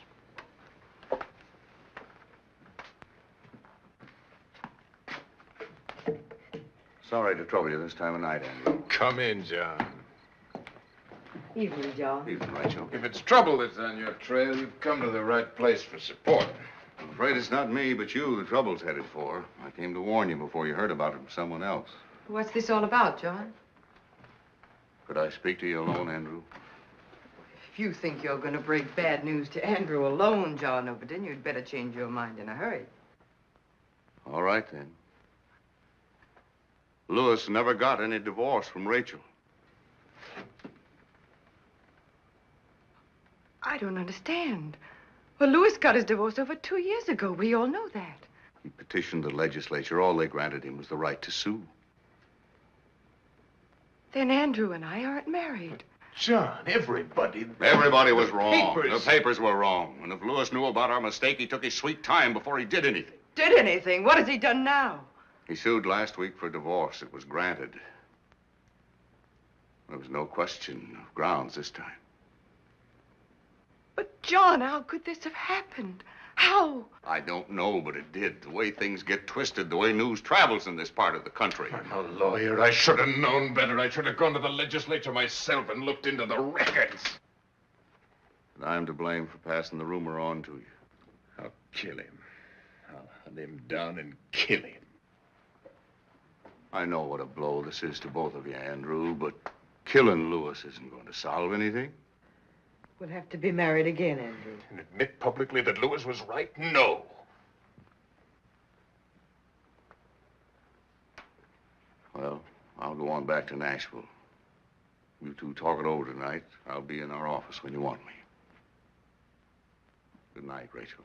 Speaker 6: Sorry to trouble you this time of night, Andrew.
Speaker 2: Come in, John.
Speaker 15: Evening, John.
Speaker 6: Evening, Rachel.
Speaker 3: If it's trouble that's on your trail, you've come to the right place for support.
Speaker 6: I'm afraid it's not me, but you the trouble's headed for. I came to warn you before you heard about it from someone else.
Speaker 15: What's this all about, John?
Speaker 6: Could I speak to you alone, Andrew?
Speaker 15: If you think you're going to break bad news to Andrew alone, John Overton, you'd better change your mind in a hurry.
Speaker 6: All right, then. Lewis never got any divorce from Rachel.
Speaker 15: I don't understand. Well, Lewis got his divorce over 2 years ago. We all know that.
Speaker 6: He petitioned the legislature. All they granted him was the right to sue.
Speaker 15: Then Andrew and I aren't married.
Speaker 2: John, everybody
Speaker 6: was wrong.
Speaker 2: Papers.
Speaker 6: The papers were wrong. And if Lewis knew about our mistake, he took his sweet time before he did anything.
Speaker 15: Did anything? What has he done now?
Speaker 6: He sued last week for divorce. It was granted. There was no question of grounds this time.
Speaker 15: But, John, how could this have happened? How?
Speaker 6: I don't know, but it did. The way things get twisted, the way news travels in this part of the country.
Speaker 2: I'm a lawyer. I should have known better. I should have gone to the legislature myself and looked into the records.
Speaker 6: And I'm to blame for passing the rumor on to you.
Speaker 2: I'll kill him. I'll hunt him down and kill him.
Speaker 6: I know what a blow this is to both of you, Andrew, but killing Lewis isn't going to solve anything.
Speaker 15: We'll have to be married again, Andrew.
Speaker 2: And admit publicly that Lewis was right? No.
Speaker 6: Well, I'll go on back to Nashville. You two talk it over tonight. I'll be in our office when you want me. Good night, Rachel.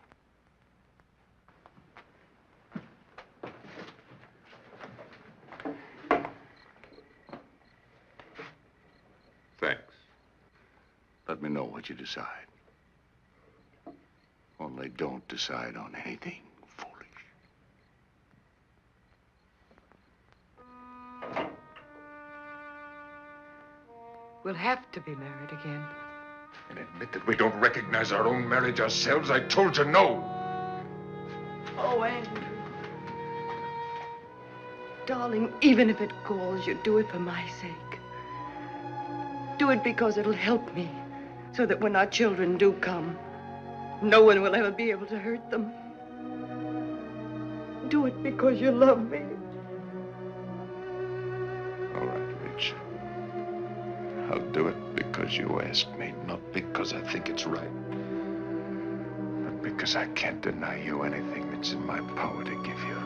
Speaker 3: Thanks.
Speaker 6: Let me know what you decide. Only don't decide on anything foolish.
Speaker 15: We'll have to be married again.
Speaker 2: And admit that we don't recognize our own marriage ourselves? I told you no.
Speaker 15: Oh, Andrew. Darling, even if it galls you, do it for my sake. Do it because it'll help me, so that when our children do come, no one will ever be able to hurt them. Do it because you love me.
Speaker 2: All right, Rachel. I'll do it because you asked me, not because I think it's right. But because I can't deny you anything that's in my power to give you.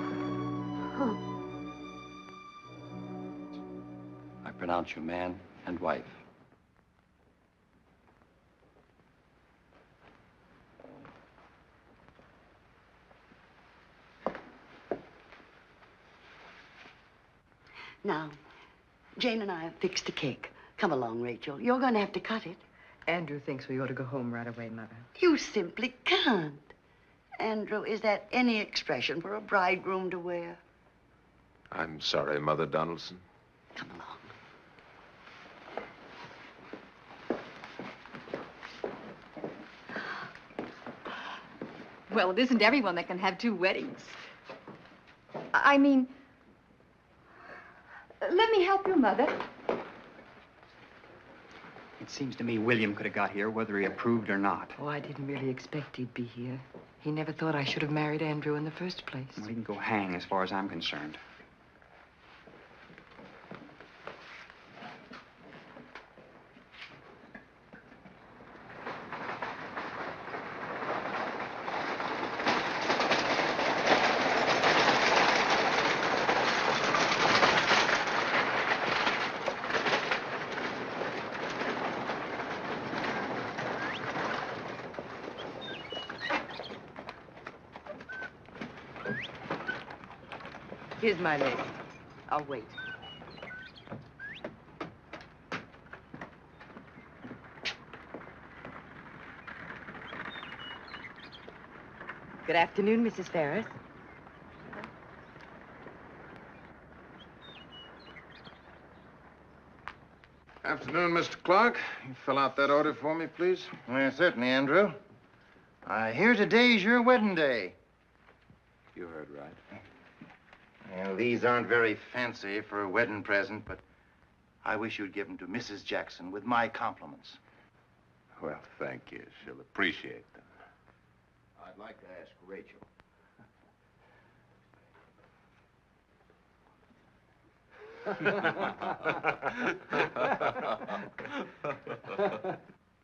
Speaker 9: I pronounce you man and wife.
Speaker 4: Now, Jane and I have fixed a cake. Come along, Rachel. You're going to have to cut it.
Speaker 15: Andrew thinks we ought to go home right away, Mother.
Speaker 4: You simply can't. Andrew, is that any expression for a bridegroom to wear?
Speaker 3: I'm sorry, Mother Donelson.
Speaker 4: Come along.
Speaker 7: Well, it isn't everyone that can have 2 weddings. I mean,
Speaker 15: Your mother?
Speaker 5: It seems to me William could have got here whether he approved or not.
Speaker 15: Oh, I didn't really expect he'd be here. He never thought I should have married Andrew in the first place.
Speaker 5: Well, he can go hang as far as I'm concerned.
Speaker 15: Here's my leg. I'll wait. Good afternoon, Mrs. Ferris.
Speaker 16: Afternoon, Mr. Clark. You fill out that order for me, please?
Speaker 14: Certainly, Andrew. I hear today's your wedding day.
Speaker 3: You heard right.
Speaker 14: Well, these aren't very fancy for a wedding present, but I wish you'd give them to Mrs. Jackson with my compliments.
Speaker 3: Well, thank you. She'll appreciate them.
Speaker 13: I'd like to ask Rachel.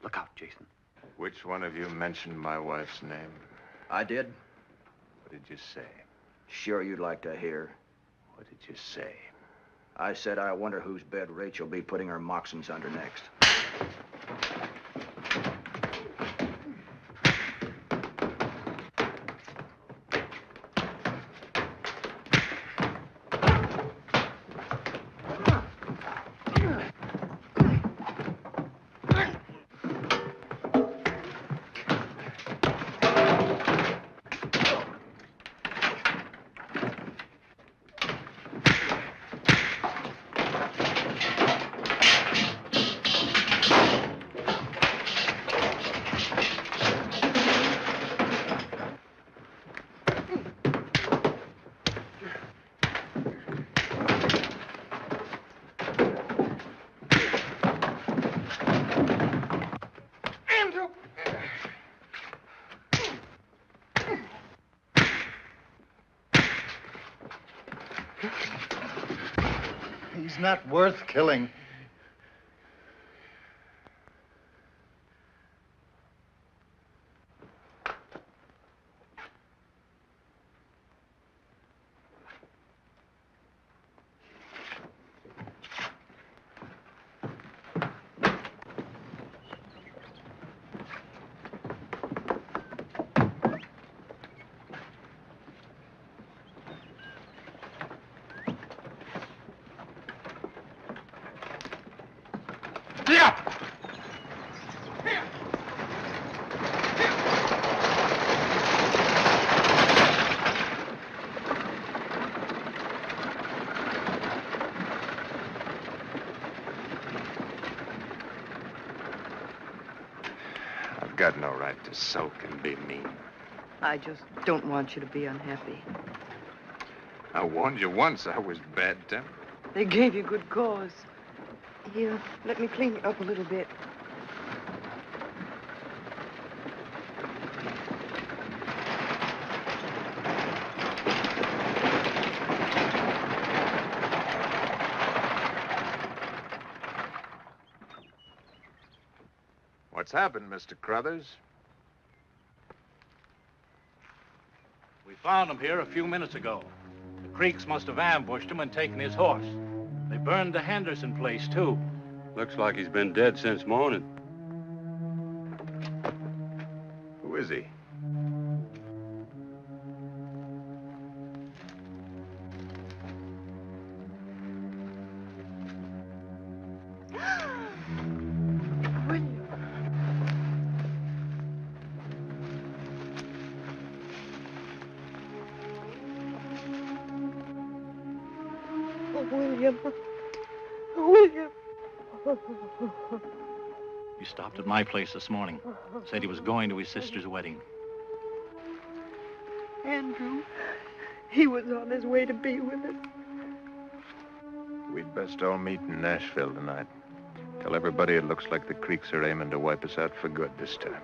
Speaker 5: Look out, Jason.
Speaker 3: Which one of you mentioned my wife's name?
Speaker 13: I did.
Speaker 3: What did you say?
Speaker 13: Sure you'd like to hear.
Speaker 3: What did you say?
Speaker 13: I said I wonder whose bed Rachel be putting her moccasins under next.
Speaker 14: He's not worth killing.
Speaker 3: I've got no right to sulk and be mean.
Speaker 15: I just don't want you to be unhappy.
Speaker 3: I warned you once I was bad-tempered.
Speaker 15: They gave you good cause. Here, let me clean you up a little bit.
Speaker 3: What's happened, Mr. Crothers?
Speaker 8: We found him here a few minutes ago. The Creeks must have ambushed him and taken his horse. They burned the Henderson place, too.
Speaker 17: Looks like he's been dead since morning.
Speaker 3: Who is he?
Speaker 1: William. William.
Speaker 8: He stopped at my place this morning. Said he was going to his sister's wedding.
Speaker 1: Andrew. He was on his way to be with us.
Speaker 3: We'd best all meet in Nashville tonight. Tell everybody it looks like the Creeks are aiming to wipe us out for good this time.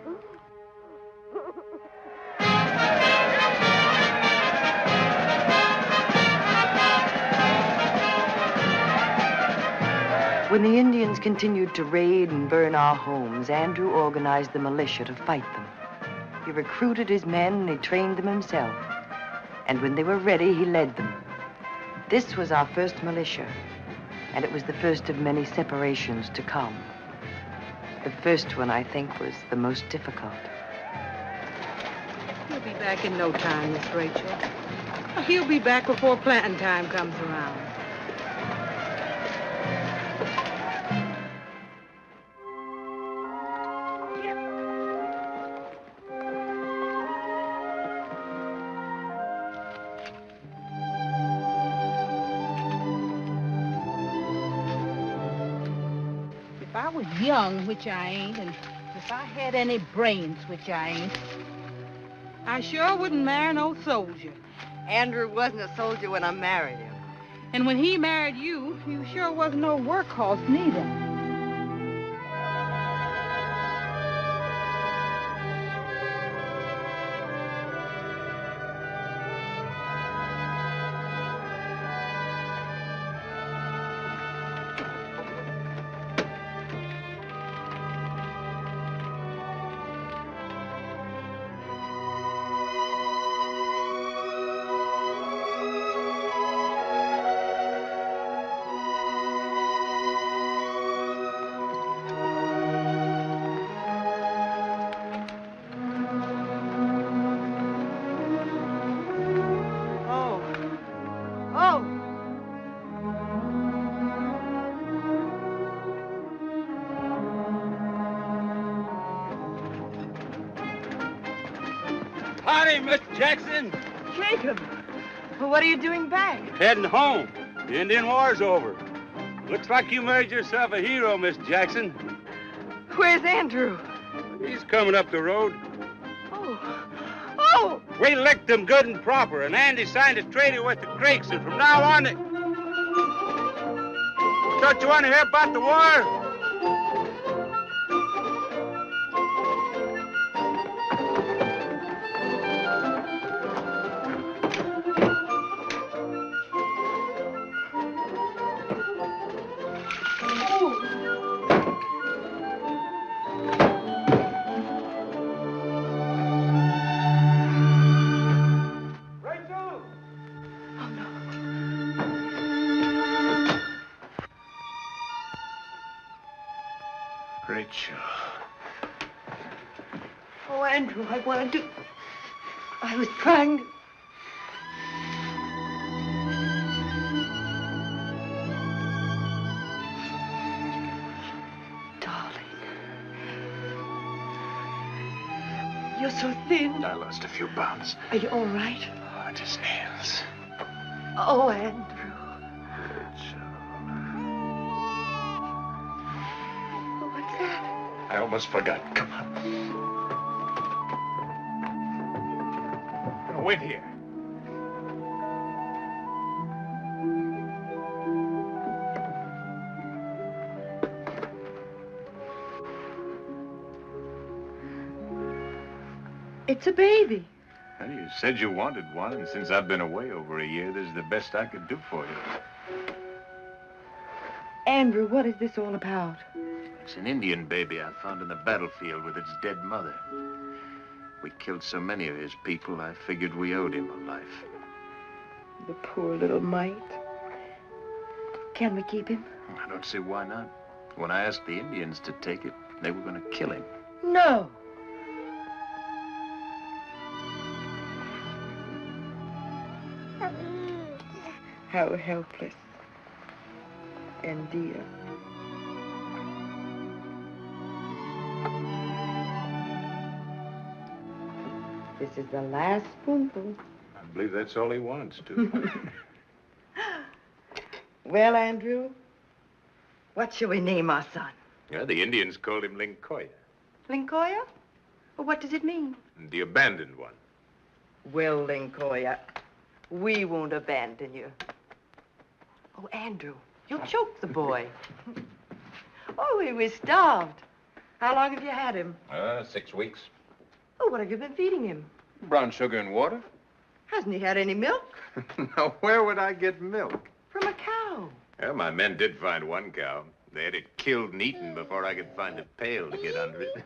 Speaker 15: When the Indians continued to raid and burn our homes, Andrew organized the militia to fight them. He recruited his men and he trained them himself. And when they were ready, he led them. This was our first militia, and it was the first of many separations to come. The first one, I think, was the most difficult.
Speaker 18: He'll be back in no time, Miss Rachel. He'll be back before planting time comes around. If I was young, which I ain't, and if I had any brains, which I ain't, I sure wouldn't marry no soldier.
Speaker 15: Andrew wasn't a soldier when I married him.
Speaker 18: And when he married you, you sure wasn't no workhorse neither.
Speaker 17: Howdy, Mr. Jackson.
Speaker 15: Jacob, well, what are you doing back?
Speaker 17: Heading home. The Indian War's over. Looks like you made yourself a hero, Miss Jackson.
Speaker 15: Where's Andrew?
Speaker 17: He's coming up the road.
Speaker 15: Oh!
Speaker 17: We licked them good and proper, and Andy signed a treaty with the Creeks, and from now on, Don't you want to hear about the war?
Speaker 2: Rachel.
Speaker 4: Oh, Andrew, I wanted to... I was trying to... Darling. You're so thin.
Speaker 2: I lost a few pounds.
Speaker 4: Are you all right?
Speaker 2: Hard as nails.
Speaker 4: Oh, Andrew.
Speaker 2: I almost forgot. Come on. Now, wait here.
Speaker 4: It's a baby.
Speaker 3: Well, you said you wanted one, and since I've been away over a year, this is the best I could do for you.
Speaker 4: Andrew, what is this all about?
Speaker 2: It's an Indian baby I found in the battlefield with its dead mother. We killed so many of his people, I figured we owed him a life.
Speaker 4: The poor little mite. Can we keep him?
Speaker 2: I don't see why not. When I asked the Indians to take it, they were going to kill him.
Speaker 4: No. How helpless and dear. This is the last spoonful.
Speaker 3: I believe that's all he wants, too.
Speaker 4: Well, Andrew, what shall we name our son?
Speaker 3: Yeah, the Indians called him Lincoya,
Speaker 15: Lincoya? Well, what does it mean?
Speaker 3: the abandoned one.
Speaker 15: Well, Lincoya, we won't abandon you. Oh, Andrew, You'll choke the boy. Oh, he was starved. How long have you had him?
Speaker 3: 6 weeks.
Speaker 15: Oh, what have you been feeding him?
Speaker 3: Brown sugar and water.
Speaker 15: Hasn't he had any milk?
Speaker 3: Now, where would I get milk?
Speaker 15: From a cow.
Speaker 3: Well, my men did find one cow. They had it killed and eaten before I could find a pail to get under it.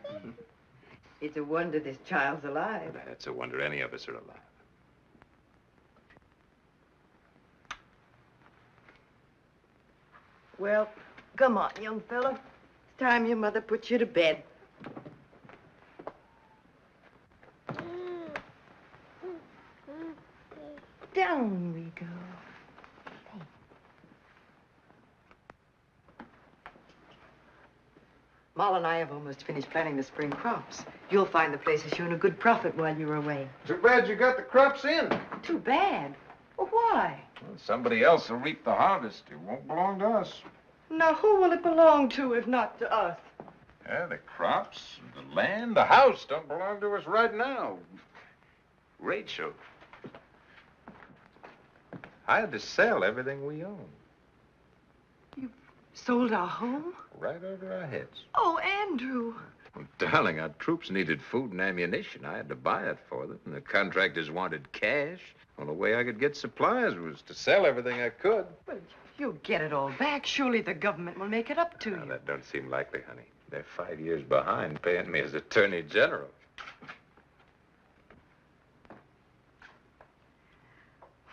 Speaker 15: It's a wonder this child's alive.
Speaker 3: It's a wonder any of us are alive.
Speaker 15: Well, come on, young fella. It's time your mother put you to bed. Down we go. Moll and I have almost finished planting the spring crops. You'll find the place has shown a good profit while you're away.
Speaker 3: Too bad you got the crops in.
Speaker 15: Too bad. Well, why?
Speaker 3: Well, somebody else will reap the harvest. It won't belong to us.
Speaker 15: Now, who will it belong to if not to us?
Speaker 3: Yeah, the crops, the land, the house don't belong to us right now. Rachel, I had to sell everything we own.
Speaker 15: Sold our home?
Speaker 3: Right over our heads.
Speaker 15: Oh, Andrew.
Speaker 3: Well, darling, our troops needed food and ammunition. I had to buy it for them. And the contractors wanted cash. Well, the way I could get supplies was to sell everything I could.
Speaker 15: Well, you'll get it all back. Surely the government will make it up to you.
Speaker 3: That don't seem likely, honey. They're 5 years behind paying me as Attorney General.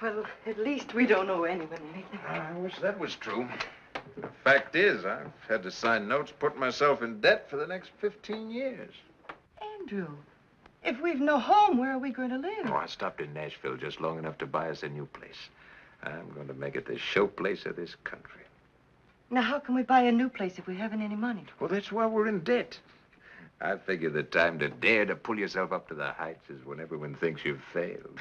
Speaker 15: Well, at least we don't owe anyone anything.
Speaker 3: I wish that was true. The fact is, I've had to sign notes putting myself in debt for the next 15 years.
Speaker 15: Andrew, if we've no home, where are we going to live?
Speaker 3: Oh, I stopped in Nashville just long enough to buy us a new place. I'm going to make it the showplace of this country.
Speaker 15: Now, how can we buy a new place if we haven't any money?
Speaker 3: Well, that's why we're in debt. I figure the time to dare to pull yourself up to the heights is when everyone thinks you've failed.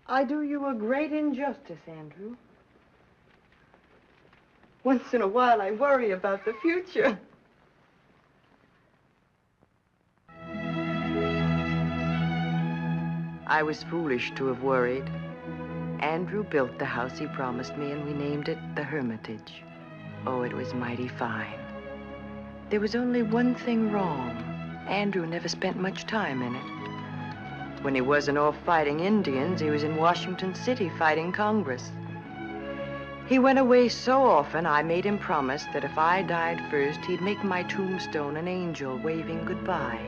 Speaker 15: I do you a great injustice, Andrew. Once in a while, I worry about the future. I was foolish to have worried. Andrew built the house he promised me, and we named it the Hermitage. Oh, it was mighty fine. There was only one thing wrong. Andrew never spent much time in it. When he wasn't off fighting Indians, he was in Washington City fighting Congress. He went away so often, I made him promise that if I died first, he'd make my tombstone an angel waving goodbye.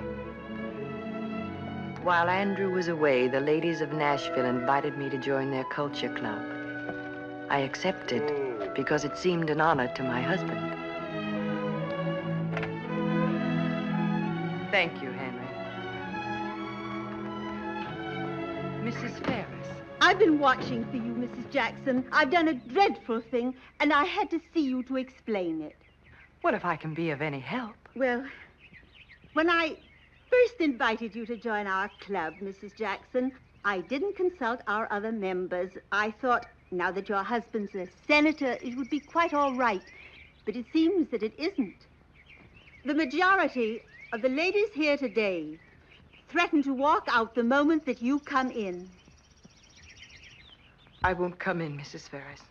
Speaker 15: While Andrew was away, the ladies of Nashville invited me to join their culture club. I accepted because it seemed an honor to my husband. Thank you, Henry. Mrs. Ferris.
Speaker 19: I've been watching for you, Mrs. Jackson. I've done a dreadful thing, and I had to see you to explain it.
Speaker 15: What if I can be of any help?
Speaker 19: Well, when I first invited you to join our club, Mrs. Jackson, I didn't consult our other members. I thought, now that your husband's a senator, it would be quite all right. But it seems that it isn't. The majority of the ladies here today threaten to walk out the moment that you come in.
Speaker 15: I won't come in, Mrs. Ferris.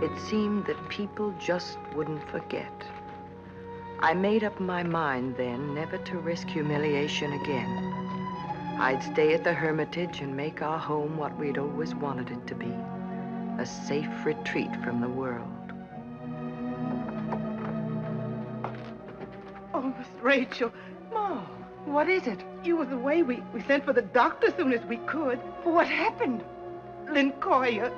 Speaker 15: It seemed that people just wouldn't forget. I made up my mind then never to risk humiliation again. I'd stay at the Hermitage and make our home what we'd always wanted it to be, a safe retreat from the world.
Speaker 18: Oh, Miss Rachel.
Speaker 15: Ma, what is it?
Speaker 18: You was away. We sent for the doctor as soon as we could. What happened? Lincoya.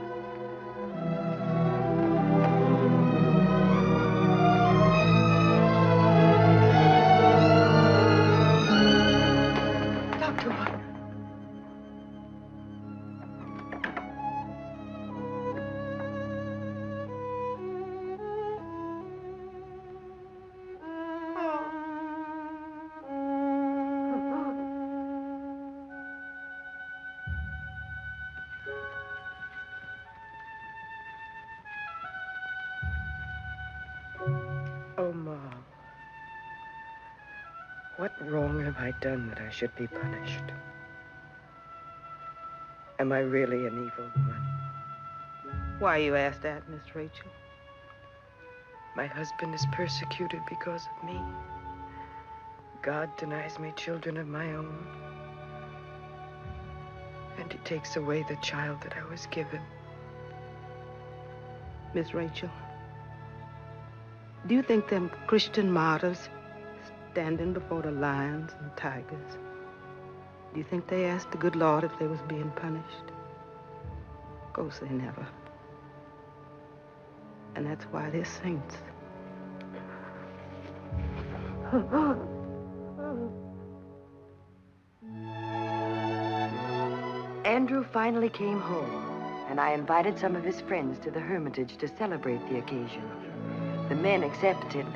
Speaker 15: What wrong have I done that I should be punished? Am I really an evil woman?
Speaker 18: Why you ask that, Miss Rachel?
Speaker 15: My husband is persecuted because of me. God denies me children of my own. And he takes away the child that I was given.
Speaker 18: Miss Rachel, do you think them Christian martyrs standing before the lions and tigers, do you think they asked the good Lord if they was being punished? Of course they never. And that's why they're saints.
Speaker 15: Andrew finally came home, and I invited some of his friends to the Hermitage to celebrate the occasion. The men accepted.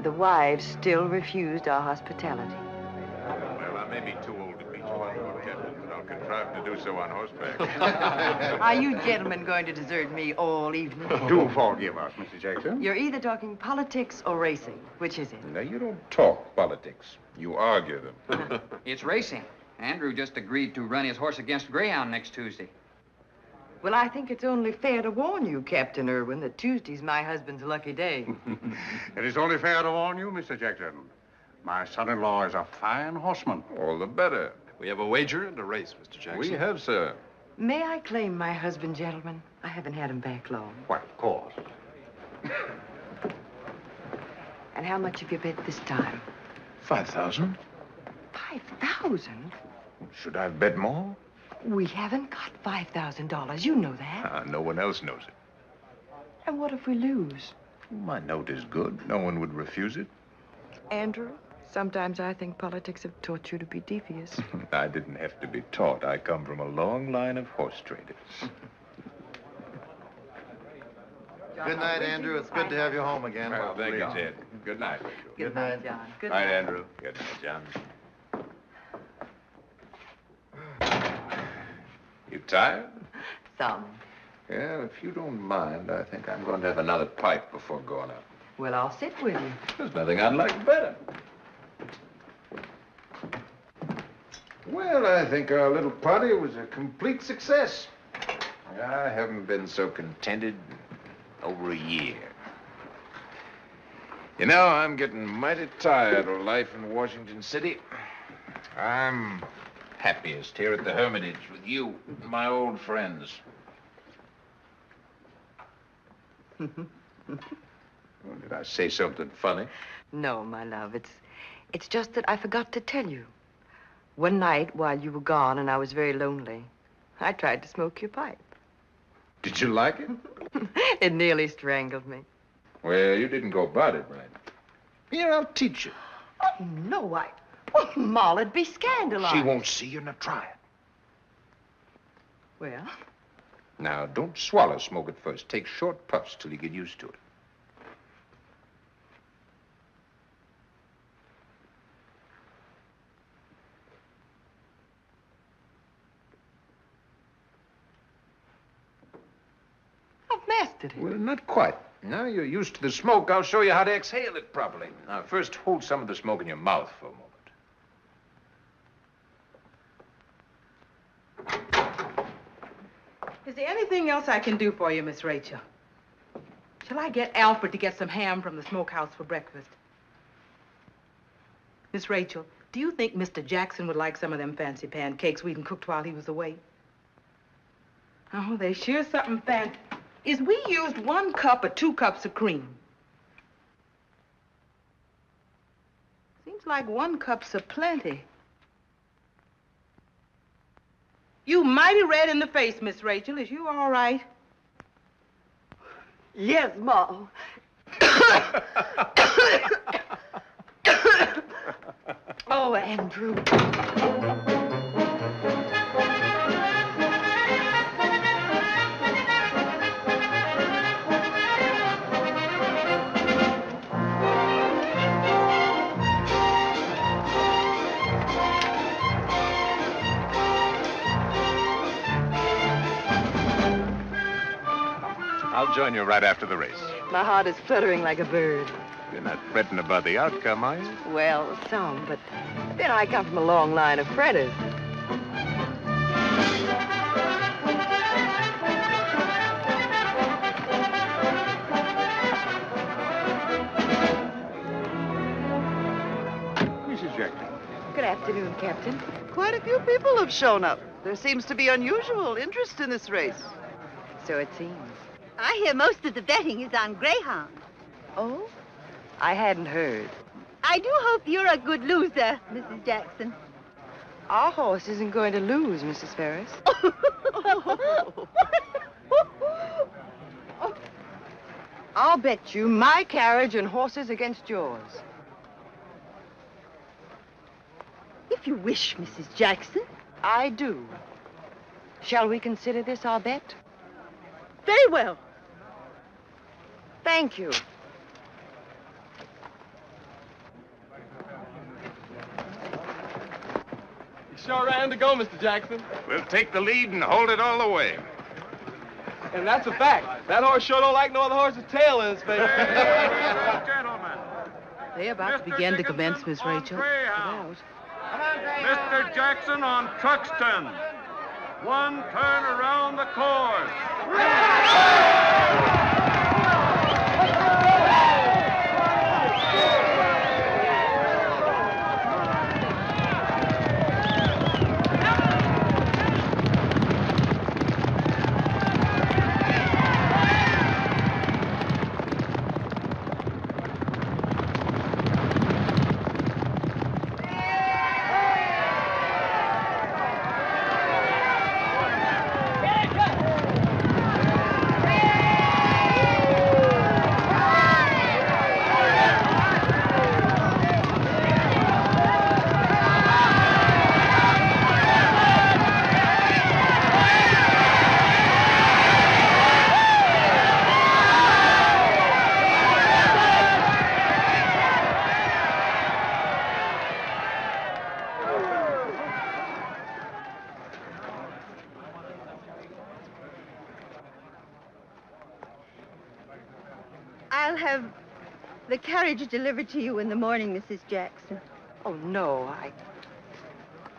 Speaker 15: The wives still refused our hospitality.
Speaker 3: Well, I may be too old to meet you on foot, Captain, but I'll contrive to do so on horseback.
Speaker 15: Are you gentlemen going to desert me all evening?
Speaker 16: Do forgive us, Mr. Jackson.
Speaker 15: You're either talking politics or racing. Which is it?
Speaker 16: Now, you don't talk politics. You argue them.
Speaker 5: It's racing. Andrew just agreed to run his horse against Greyhound next Tuesday.
Speaker 15: Well, I think it's only fair to warn you, Captain Irwin, that Tuesday's my husband's lucky day.
Speaker 16: It is only fair to warn you, Mr. Jackson. My son-in-law is a fine horseman. All the better.
Speaker 3: We have a wager and a race, Mr. Jackson.
Speaker 16: We have, sir.
Speaker 15: May I claim my husband, gentlemen? I haven't had him back long.
Speaker 16: Why, of course.
Speaker 15: And how much have you bet this time?
Speaker 2: 5,000.
Speaker 15: 5,000?
Speaker 2: Should I bet more?
Speaker 15: We haven't got $5,000. You know that.
Speaker 2: No one else knows it.
Speaker 15: And what if we lose?
Speaker 2: My note is good. No one would refuse it.
Speaker 15: Andrew, sometimes I think politics have taught you to be devious.
Speaker 2: I didn't have to be taught. I come from a long line of horse traders.
Speaker 14: Good night, Andrew. It's good to have you home again.
Speaker 3: Well, thank you, Ted. Good night, Rachel.
Speaker 15: Good night, John.
Speaker 3: Good night, Andrew. Good night, John. You tired?
Speaker 15: Some.
Speaker 2: Yeah, if you don't mind, I think I'm going to have another pipe before going out.
Speaker 15: Well, I'll sit with you.
Speaker 2: There's nothing I'd like better. Well, I think our little party was a complete success. I haven't been so contented in over a year. You know, I'm getting mighty tired of life in Washington City. I'm happiest here at the Hermitage with you, my old friends. Well, did I say something funny?
Speaker 15: No, my love. It's just that I forgot to tell you. One night while you were gone and I was very lonely, I tried to smoke your pipe.
Speaker 2: Did you like it?
Speaker 15: It nearly strangled me.
Speaker 2: Well, you didn't go about it right. Here, I'll teach you.
Speaker 15: Oh, no, well, Molla'd be scandalized.
Speaker 2: She won't see you, now try it.
Speaker 15: Well?
Speaker 2: Now, don't swallow smoke at first. Take short puffs till you get used to it.
Speaker 15: I've mastered it.
Speaker 2: Well, not quite. Now you're used to the smoke, I'll show you how to exhale it properly. Now, first, hold some of the smoke in your mouth for a moment.
Speaker 18: Is there anything else I can do for you, Miss Rachel? Shall I get Alfred to get some ham from the smokehouse for breakfast? Miss Rachel, do you think Mr. Jackson would like some of them fancy pancakes we cooked while he was away? Oh, they sure something fancy. Is we used 1 cup or 2 cups of cream? Seems like 1 cup's a plenty. You mighty red in the face, Miss Rachel. Is you all right?
Speaker 4: Yes, Ma.
Speaker 15: Oh, Andrew.
Speaker 3: I'll join you right after the race.
Speaker 15: My heart is fluttering like a bird.
Speaker 3: You're not fretting about the outcome, are you?
Speaker 15: Well, some, but then I come from a long line of fretters.
Speaker 16: Mrs. Jackson.
Speaker 15: Good afternoon, Captain.
Speaker 20: Quite a few people have shown up. There seems to be unusual interest in this race.
Speaker 15: So it seems.
Speaker 19: I hear most of the betting is on greyhound.
Speaker 15: Oh? I hadn't heard.
Speaker 19: I do hope you're a good loser, Mrs. Jackson.
Speaker 15: Our horse isn't going to lose, Mrs. Ferris. I'll bet you my carriage and horses against yours.
Speaker 19: If you wish, Mrs. Jackson.
Speaker 15: I do. Shall we consider this our bet?
Speaker 19: Very well.
Speaker 15: Thank you.
Speaker 21: You sure ran to go, Mr. Jackson.
Speaker 3: We'll take the lead and hold it all the way.
Speaker 21: And that's a fact. That horse sure don't like no other horse's tail in his face.
Speaker 18: Gentlemen. They're about to begin to commence, Miss Rachel. Get out.
Speaker 17: Mr. Jackson on Truxton. One turn around the course.
Speaker 19: I'll have the carriage delivered to you in the morning, Mrs. Jackson.
Speaker 15: Oh, no,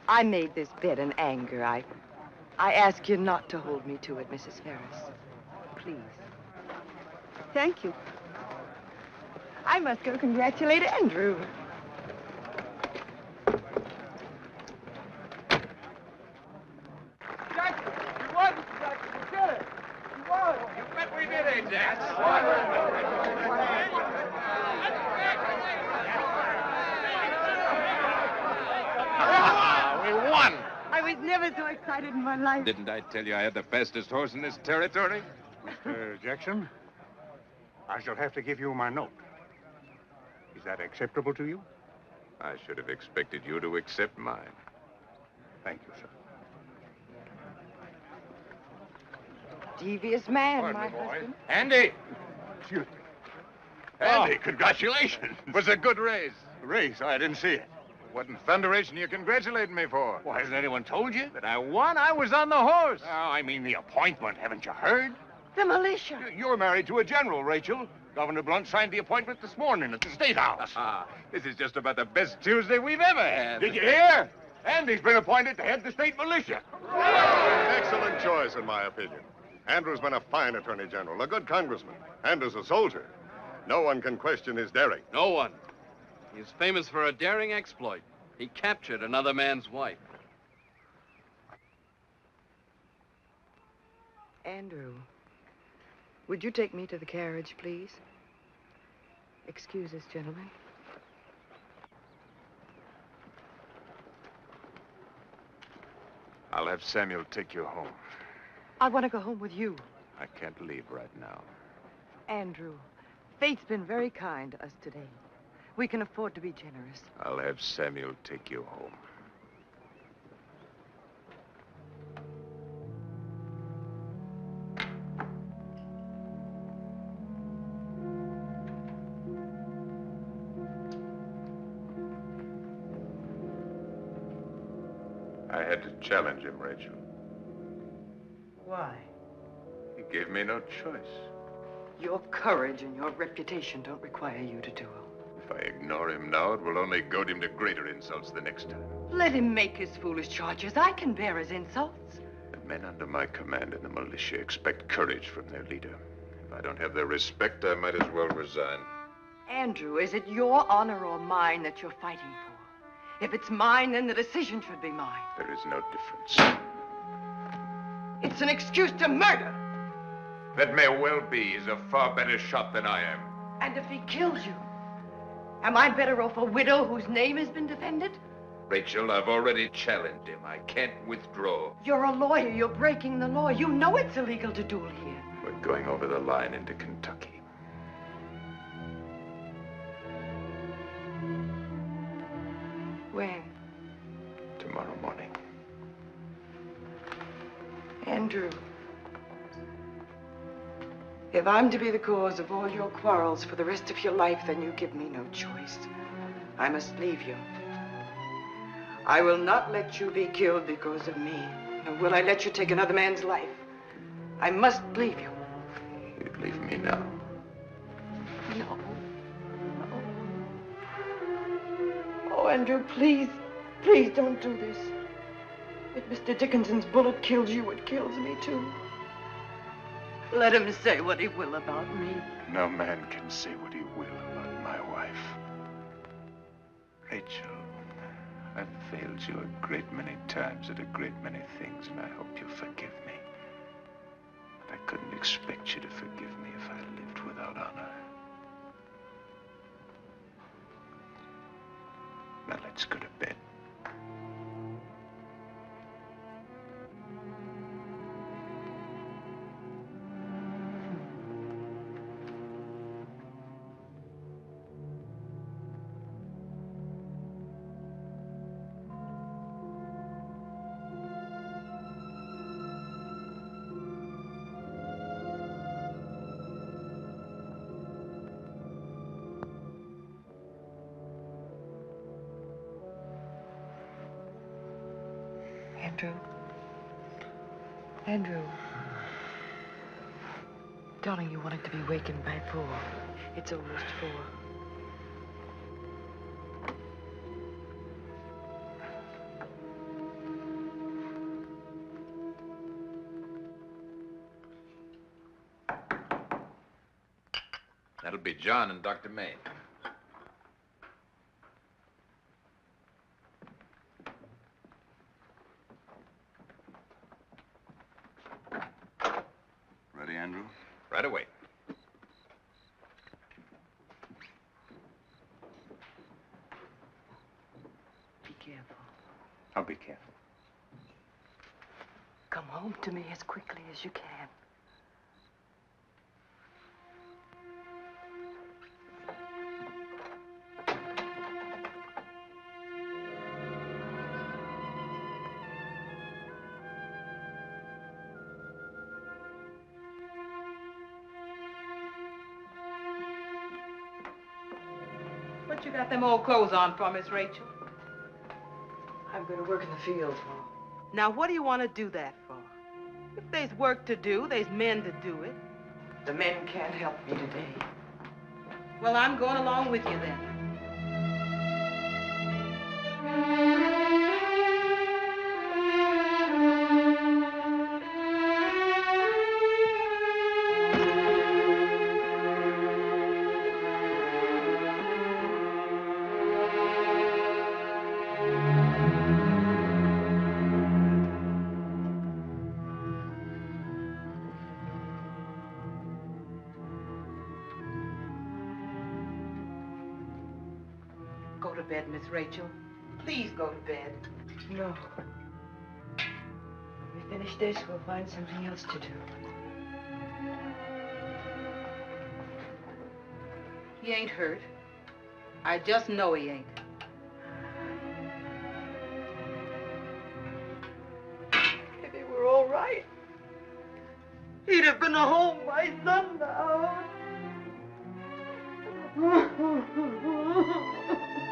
Speaker 15: I made this bet in anger. I ask you not to hold me to it, Mrs. Ferris. Please.
Speaker 19: Thank you.
Speaker 15: I must go congratulate Andrew.
Speaker 21: Jackson, you won, Mr. Jackson. You did it. You won.
Speaker 3: You bet we did, eh, Jack? We won.
Speaker 15: I was never so excited in my life.
Speaker 3: Didn't I tell you I had the fastest horse in this territory?
Speaker 16: Mr. Jackson, I shall have to give you my note. Is that acceptable to you?
Speaker 3: I should have expected you to accept mine.
Speaker 16: Thank you, sir.
Speaker 15: Devious man,
Speaker 3: Pardon
Speaker 15: my
Speaker 3: me, boy.
Speaker 15: husband.
Speaker 3: Andy!
Speaker 16: Excuse me.
Speaker 3: Andy, congratulations. It was a good race.
Speaker 16: Race? I didn't see it.
Speaker 3: What in thunderation are you congratulating me for?
Speaker 16: Why, hasn't anyone told you?
Speaker 3: That I won? I was on the horse.
Speaker 16: Oh, I mean the appointment. Haven't you heard?
Speaker 15: The militia.
Speaker 16: You're married to a general, Rachel. Governor Blunt signed the appointment this morning at the State House.
Speaker 3: This is just about the best Tuesday we've ever had.
Speaker 16: Did you hear? Andy's been appointed to head the state militia.
Speaker 22: Excellent choice, in my opinion. Andrew's been a fine attorney general, a good congressman, and as a soldier. No one can question his daring.
Speaker 21: No one. He's famous for a daring exploit. He captured another man's wife.
Speaker 15: Andrew, would you take me to the carriage, please? Excuse us, gentlemen.
Speaker 3: I'll have Samuel take you home.
Speaker 15: I want to go home with you.
Speaker 3: I can't leave right now.
Speaker 15: Andrew, fate's been very kind to us today. We can afford to be generous.
Speaker 3: I'll have Samuel take you home. I had to challenge him, Rachel.
Speaker 15: Why?
Speaker 3: He gave me no choice.
Speaker 15: Your courage and your reputation don't require you to duel.
Speaker 3: If I ignore him now, it will only goad him to greater insults the next time.
Speaker 15: Let him make his foolish charges. I can bear his insults.
Speaker 3: The men under my command in the militia expect courage from their leader. If I don't have their respect, I might as well resign.
Speaker 15: Andrew, is it your honor or mine that you're fighting for? If it's mine, then the decision should be mine.
Speaker 3: There is no difference.
Speaker 15: It's an excuse to murder.
Speaker 3: That may well be. He's a far better shot than I am.
Speaker 15: And if he kills you, am I better off a widow whose name has been defended?
Speaker 3: Rachel, I've already challenged him. I can't withdraw.
Speaker 15: You're a lawyer. You're breaking the law. You know it's illegal to duel here.
Speaker 3: We're going over the line into Kentucky.
Speaker 15: When?
Speaker 3: Tomorrow morning.
Speaker 15: Andrew, if I'm to be the cause of all your quarrels for the rest of your life, then you give me no choice. I must leave you. I will not let you be killed because of me, nor will I let you take another man's life. I must leave you.
Speaker 3: You'd leave me now.
Speaker 15: No. Oh, Andrew, please, please don't do this. If Mr. Dickinson's bullet kills you, it kills me too. Let him say what he will about me.
Speaker 3: No man can say what he will about my wife. Rachel, I've failed you a great many times at a great many things, and I hope you'll forgive me. But I couldn't expect you to forgive me if I lived without honor. Now let's go to bed.
Speaker 15: Andrew. Darling, you wanted to be wakened by 4. It's almost 4.
Speaker 3: That'll be John and Dr. May.
Speaker 6: Ready, Andrew?
Speaker 3: Right away.
Speaker 15: Be careful.
Speaker 3: I'll be careful.
Speaker 15: Come home to me as quickly as you can.
Speaker 18: What you got them old clothes on for, Miss Rachel?
Speaker 15: I'm going to work in the fields, Mom.
Speaker 18: Now, what do you want to do that for? If there's work to do, there's men to do it.
Speaker 15: The men can't help me today.
Speaker 18: Well, I'm going along with you then. Go to bed, Miss Rachel. Please go to bed.
Speaker 15: No. When we finish this, we'll find something else to do.
Speaker 18: He ain't hurt. I just know he ain't.
Speaker 15: If he were all right, he'd have been home by sundown.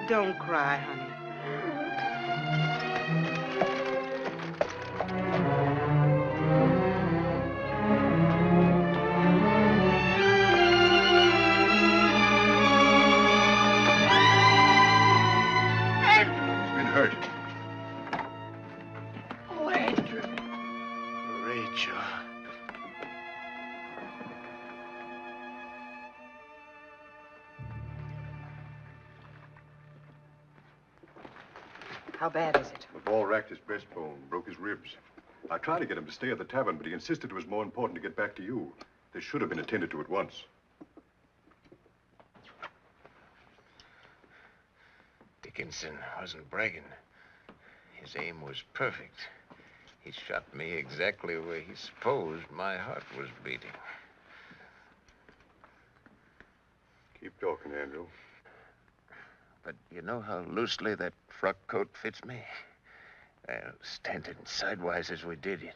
Speaker 18: Don't cry, honey.
Speaker 2: Rachel.
Speaker 15: How bad is it?
Speaker 22: The ball racked his breastbone, broke his ribs. I tried to get him to stay at the tavern, but he insisted it was more important to get back to you. This should have been attended to at once.
Speaker 3: Dickinson wasn't bragging. His aim was perfect. He shot me exactly where he supposed my heart was beating.
Speaker 22: Keep talking, Andrew.
Speaker 3: But you know how loosely that frock coat fits me? Well, standing sidewise as we did it,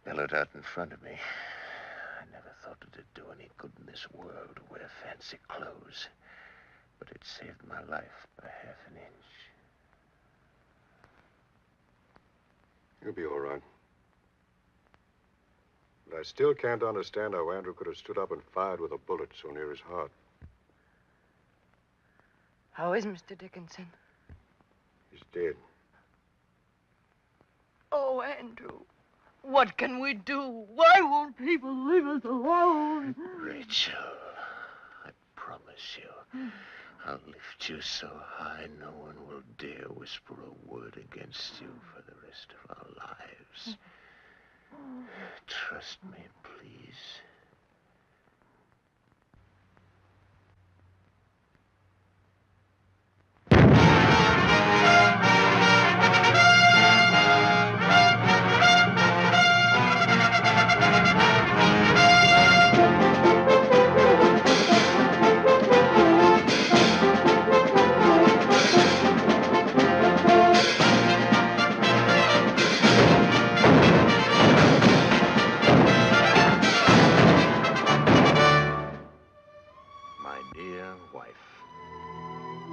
Speaker 3: billowed out in front of me. I never thought it'd do any good in this world to wear fancy clothes. But it saved my life by half an inch.
Speaker 22: You'll be all right. But I still can't understand how Andrew could have stood up and fired with a bullet so near his heart.
Speaker 15: How is Mr. Dickinson?
Speaker 22: He's dead.
Speaker 15: Oh, Andrew, what can we do? Why won't people leave us alone?
Speaker 3: Rachel, I promise you, I'll lift you so high no one will dare whisper a word against you for the rest of our lives. Trust me, please.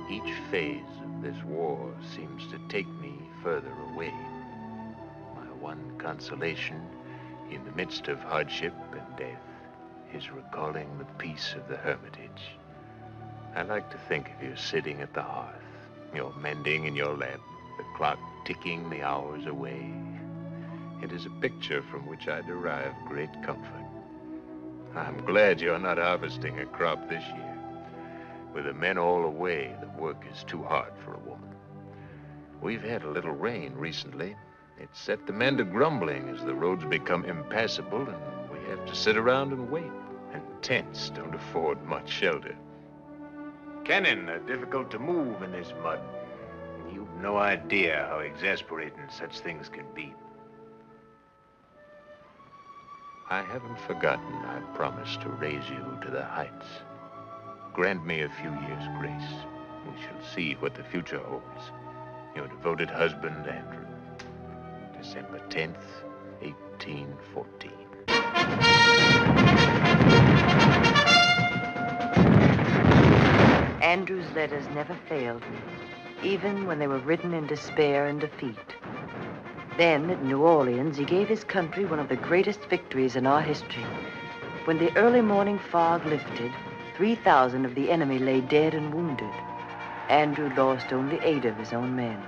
Speaker 3: Each phase of this war seems to take me further away. My one consolation in the midst of hardship and death is recalling the peace of the hermitage. I like to think of you sitting at the hearth, you're mending in your lamp, the clock ticking the hours away. It is a picture from which I derive great comfort. I'm glad you're not harvesting a crop this year. With the men all away, the work is too hard for a woman. We've had a little rain recently. It set the men to grumbling as the roads become impassable and we have to sit around and wait. And tents don't afford much shelter. Cannon are difficult to move in this mud. You've no idea how exasperating such things can be. I haven't forgotten I promised to raise you to the heights. Grant me a few years' grace. We shall see what the future holds. Your devoted husband, Andrew. December 10th, 1814.
Speaker 15: Andrew's letters never failed me, even when they were written in despair and defeat. Then, at New Orleans, he gave his country one of the greatest victories in our history. When the early morning fog lifted, 3,000 of the enemy lay dead and wounded. Andrew lost only 8 of his own men.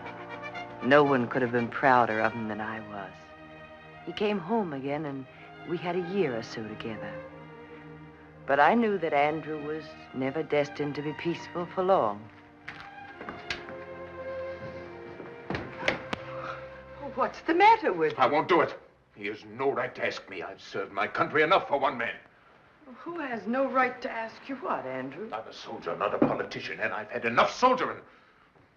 Speaker 15: No one could have been prouder of him than I was. He came home again, and we had a year or so together. But I knew that Andrew was never destined to be peaceful for long. What's the matter with you?
Speaker 2: I won't do it. He has no right to ask me. I've served my country enough for one man.
Speaker 15: Who has no right to ask you what, Andrew?
Speaker 2: I'm a soldier, not a politician, and I've had enough soldiering.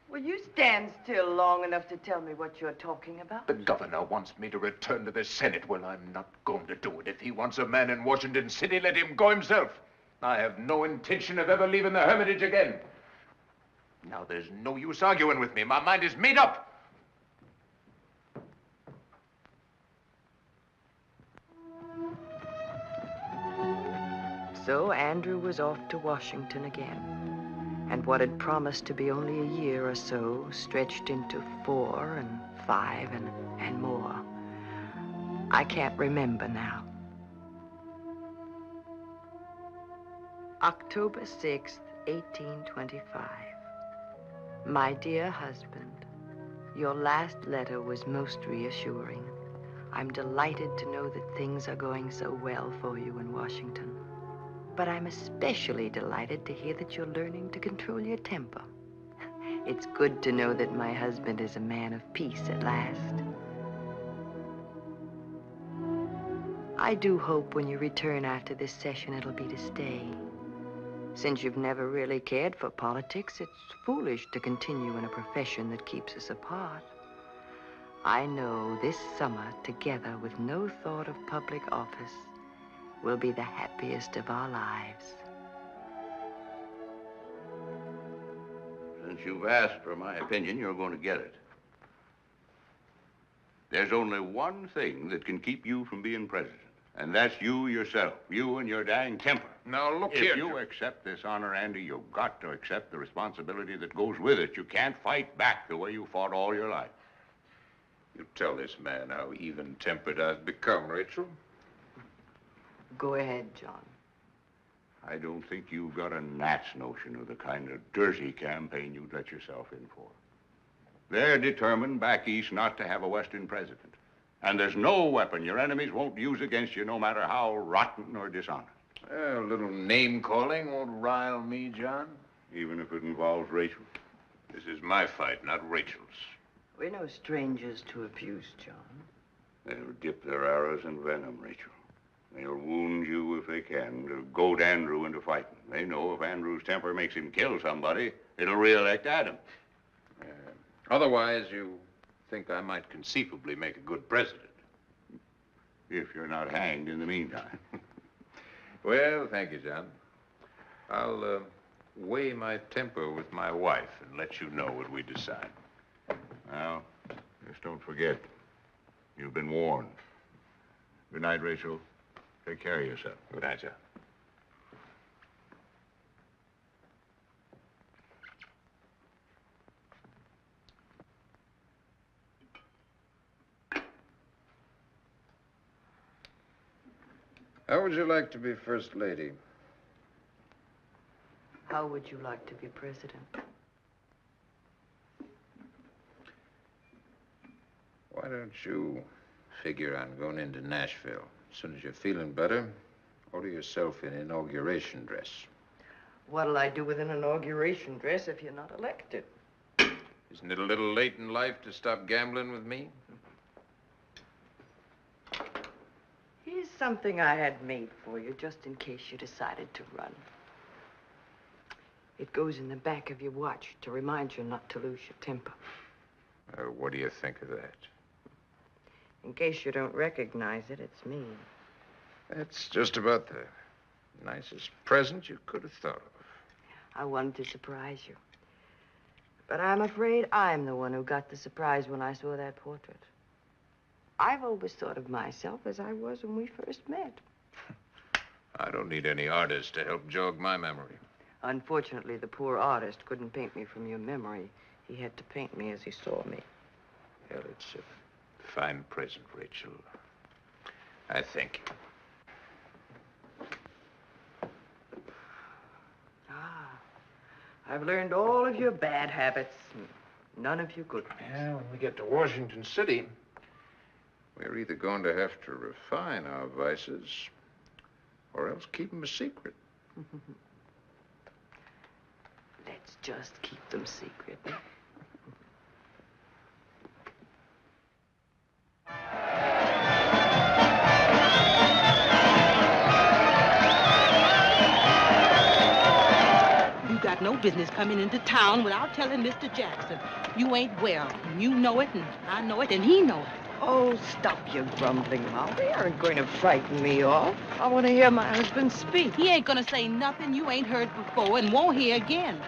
Speaker 15: Will you stand still long enough to tell me what you're talking about?
Speaker 2: The governor wants me to return to the Senate. Well, I'm not going to do it. If he wants a man in Washington City, let him go himself. I have no intention of ever leaving the Hermitage again. Now, there's no use arguing with me. My mind is made up.
Speaker 15: So Andrew was off to Washington again. And what had promised to be only a year or so stretched into 4 and 5 and more. I can't remember now. October 6th, 1825. My dear husband, your last letter was most reassuring. I'm delighted to know that things are going so well for you in Washington. But I'm especially delighted to hear that you're learning to control your temper. It's good to know that my husband is a man of peace at last. I do hope when you return after this session, it'll be to stay. Since you've never really cared for politics, it's foolish to continue in a profession that keeps us apart. I know this summer, together with no thought of public office, will be the happiest of our lives.
Speaker 6: Since you've asked for my opinion, you're going to get it. There's only one thing that can keep you from being president, and that's you yourself, you and your dang temper.
Speaker 2: Now, look
Speaker 6: If
Speaker 2: here.
Speaker 6: you accept this honor, Andy, you've got to accept the responsibility that goes with it. You can't fight back the way you fought all your life.
Speaker 2: You tell this man how even-tempered I've become, Rachel.
Speaker 15: Go ahead, John.
Speaker 6: I don't think you've got a gnat's notion of the kind of dirty campaign you'd let yourself in for. They're determined back east not to have a Western president. And there's no weapon your enemies won't use against you, no matter how rotten or dishonest.
Speaker 2: A little name-calling won't rile me, John.
Speaker 6: Even if it involves Rachel.
Speaker 2: This is my fight, not Rachel's.
Speaker 15: We're no strangers to abuse, John.
Speaker 6: They'll dip their arrows in venom, Rachel. They'll wound you if they can to goad Andrew into fighting. They know if Andrew's temper makes him kill somebody, it'll re-elect Adam.
Speaker 2: Otherwise, you think I might conceivably make a good president?
Speaker 6: If you're not hanged in the meantime.
Speaker 2: Well, thank you, John. I'll weigh my temper with my wife and let you know what we decide.
Speaker 6: Now, just don't forget, you've been warned. Good night, Rachel. Take care of yourself.
Speaker 2: Good night, John. How would you like to be First Lady?
Speaker 15: How would you like to be president?
Speaker 3: Why don't you figure on going into Nashville? As soon as you're feeling better, order yourself an inauguration dress.
Speaker 15: What'll I do with an inauguration dress if you're not elected?
Speaker 3: Isn't it a little late in life to stop gambling with me?
Speaker 15: Here's something I had made for you, just in case you decided to run. It goes in the back of your watch to remind you not to lose your temper.
Speaker 3: What do you think of that?
Speaker 15: In case you don't recognize it, it's me.
Speaker 3: That's just about the nicest present you could have thought of.
Speaker 15: I wanted to surprise you. But I'm afraid I'm the one who got the surprise when I saw that portrait. I've always thought of myself as I was when we first met.
Speaker 3: I don't need any artist to help jog my memory.
Speaker 15: Unfortunately, the poor artist couldn't paint me from your memory. He had to paint me as he saw me.
Speaker 3: Well, it's a fine present, Rachel. I thank you.
Speaker 15: I've learned all of your bad habits, none of your good ones.
Speaker 3: Yeah, when we get to Washington City, we're either going to have to refine our vices or else keep them a secret.
Speaker 15: Let's just keep them secret.
Speaker 18: You got no business coming into town without telling Mr. Jackson. You ain't well, and you know it, and I know it, and he knows it.
Speaker 15: Oh, stop your grumbling, Molly. They aren't going to frighten me off. I want to hear my husband speak.
Speaker 18: He ain't gonna say nothing you ain't heard before and won't hear again.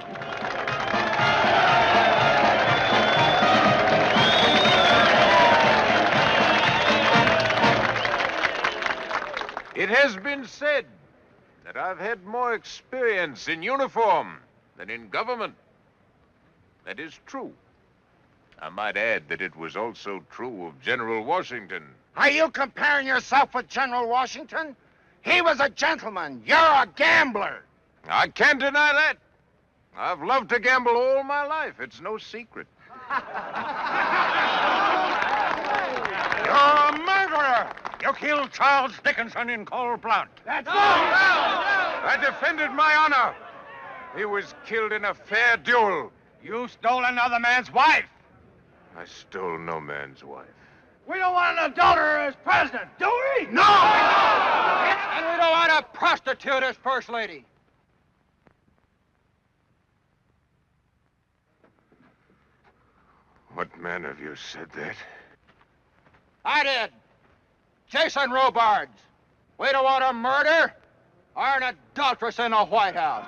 Speaker 3: It has been said that I've had more experience in uniform than in government. That is true. I might add that it was also true of General Washington.
Speaker 10: Are you comparing yourself with General Washington? He was a gentleman. You're a gambler.
Speaker 3: I can't deny that. I've loved to gamble all my life. It's no secret.
Speaker 10: You're a murderer.
Speaker 16: You killed Charles Dickinson in cold blood.
Speaker 10: That's
Speaker 16: I defended my honor. He was killed in a fair duel.
Speaker 10: You stole another man's wife.
Speaker 3: I stole no man's wife.
Speaker 10: We don't want an adulterer as president, do we?
Speaker 16: No!
Speaker 10: And we don't want a prostitute as first lady.
Speaker 3: What man of you said that?
Speaker 10: I did. Jason Robards. We don't want a murder or an adulteress in the White House.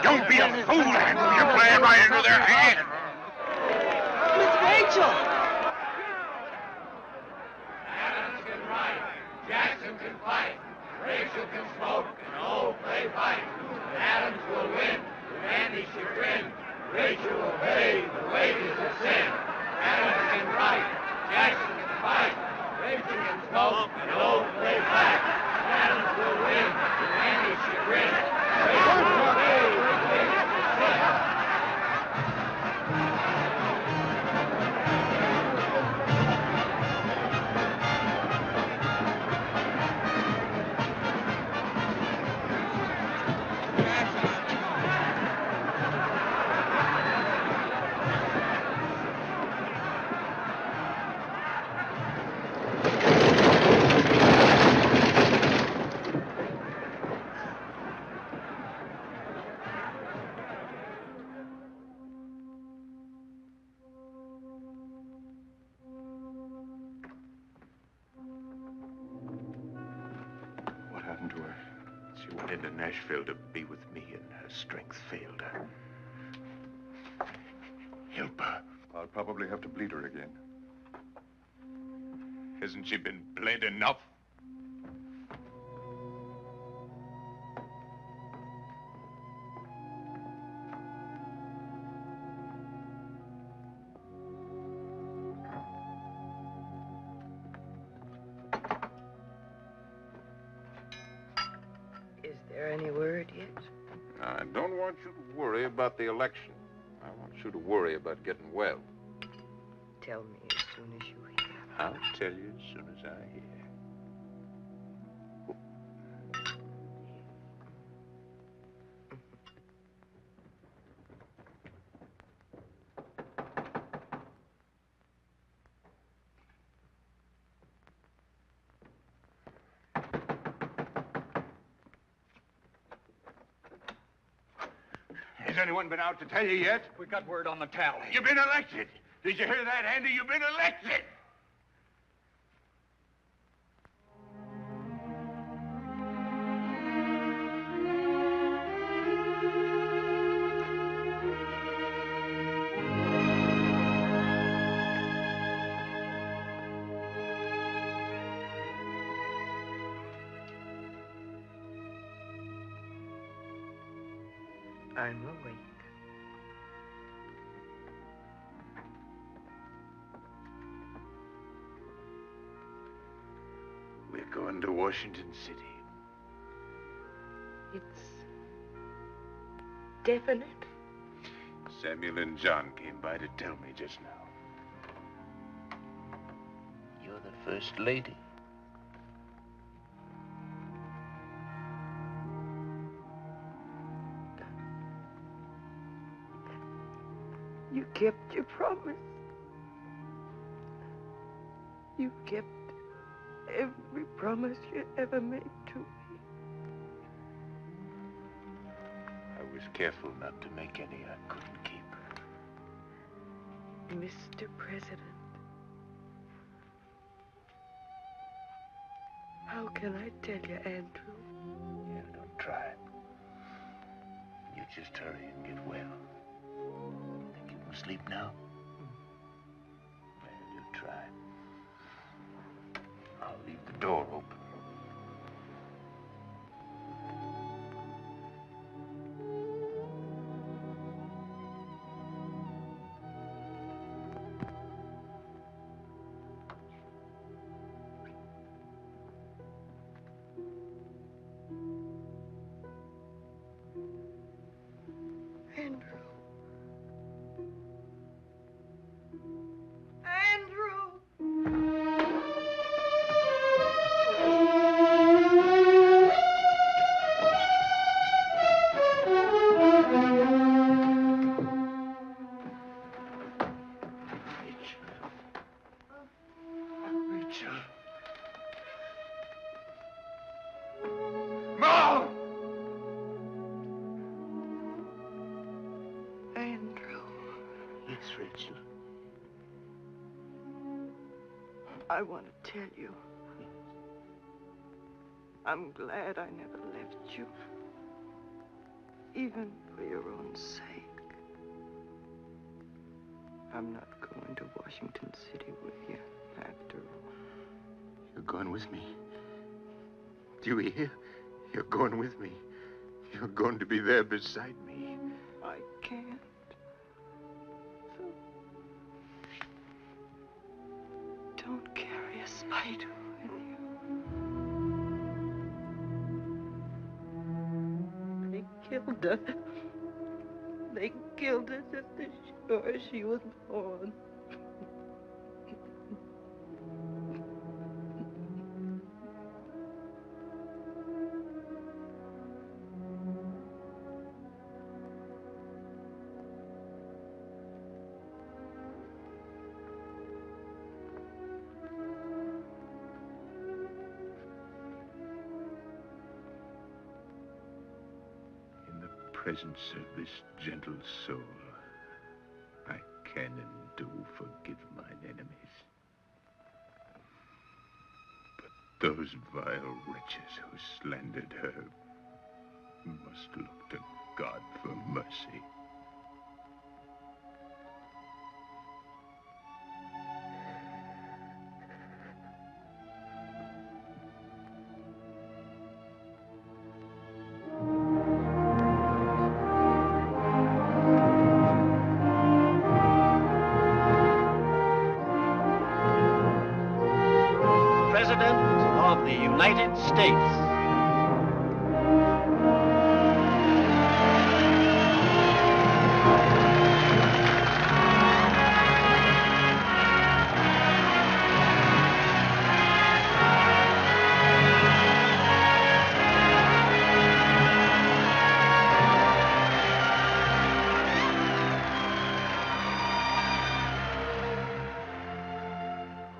Speaker 16: Don't be a fool, Andrew. You're playing right into their hands.
Speaker 15: Miss Rachel!
Speaker 11: Adams can write, Jackson can fight, Rachel can smoke, and all play fight. Adams will win, to Andy's chagrin. Rachel will pay the wages of sin. Adams can write, Jackson can fight, Rachel can smoke, and all play fight. Adams will win, to Andy's chagrin. Rachel will pay the wages of sin.
Speaker 2: What happened to her?
Speaker 3: She went into Nashville to be with me, and her strength failed her. Help her.
Speaker 22: I'll probably have to bleed her again.
Speaker 3: Hasn't she been bled enough?
Speaker 15: Is there any word yet?
Speaker 3: I don't want you to worry about the election. I want you to worry about getting well.
Speaker 15: Tell me as soon as you hear.
Speaker 3: I'll tell you as soon as I hear.
Speaker 16: Has anyone been out to tell you yet?
Speaker 10: We got word on the tally.
Speaker 16: You've been elected. Did you hear that, Andy? You've been elected.
Speaker 15: I'm awake.
Speaker 3: We're going to Washington City.
Speaker 15: It's definite.
Speaker 3: Samuel and John came by to tell me just now. You're the first lady.
Speaker 15: You kept your promise. You kept every promise you ever made to me.
Speaker 3: I was careful not to make any I couldn't keep.
Speaker 15: Mr. President, how can I tell you, Andrew?
Speaker 3: Yeah, don't try. You just hurry and get well. Think you can sleep now? Well, you try. I'll leave the door open.
Speaker 15: Rachel. I want to tell you. I'm glad I never left you. Even for your own sake. I'm not going to Washington City with you after all.
Speaker 2: You're going with me. Do you hear? You're going with me. You're going to be there beside me.
Speaker 15: I can't. So don't carry a spider with you. They killed her. They killed her just as sure as she was born.
Speaker 2: Presence of this gentle soul, I can and do forgive mine enemies. But those vile wretches who slandered her must look to God for mercy.
Speaker 9: United States.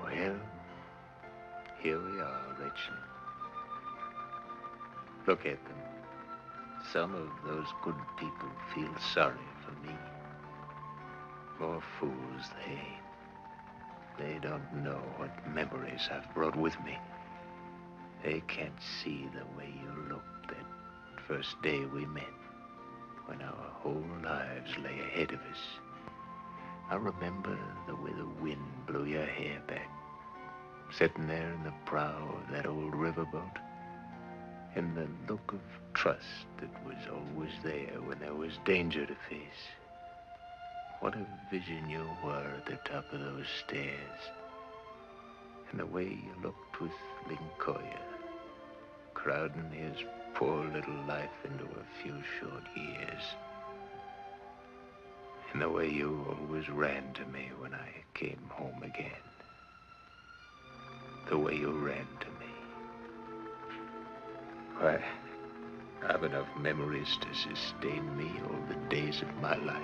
Speaker 2: Well, here we are, Rachel. Look at them. Some of those good people feel sorry for me. More fools they ain't. They don't know what memories I've brought with me. They can't see the way you looked that first day we met, when our whole lives lay ahead of us. I remember the way the wind blew your hair back, sitting there in the prow of that old riverboat, and the look of trust that was always there when there was danger to face. What a vision you were at the top of those stairs. And the way you looked with Lincoln, crowding his poor little life into a few short years. And the way you always ran to me when I came home again. The way you ran to me. Why, I've enough memories to sustain me all the days of my life.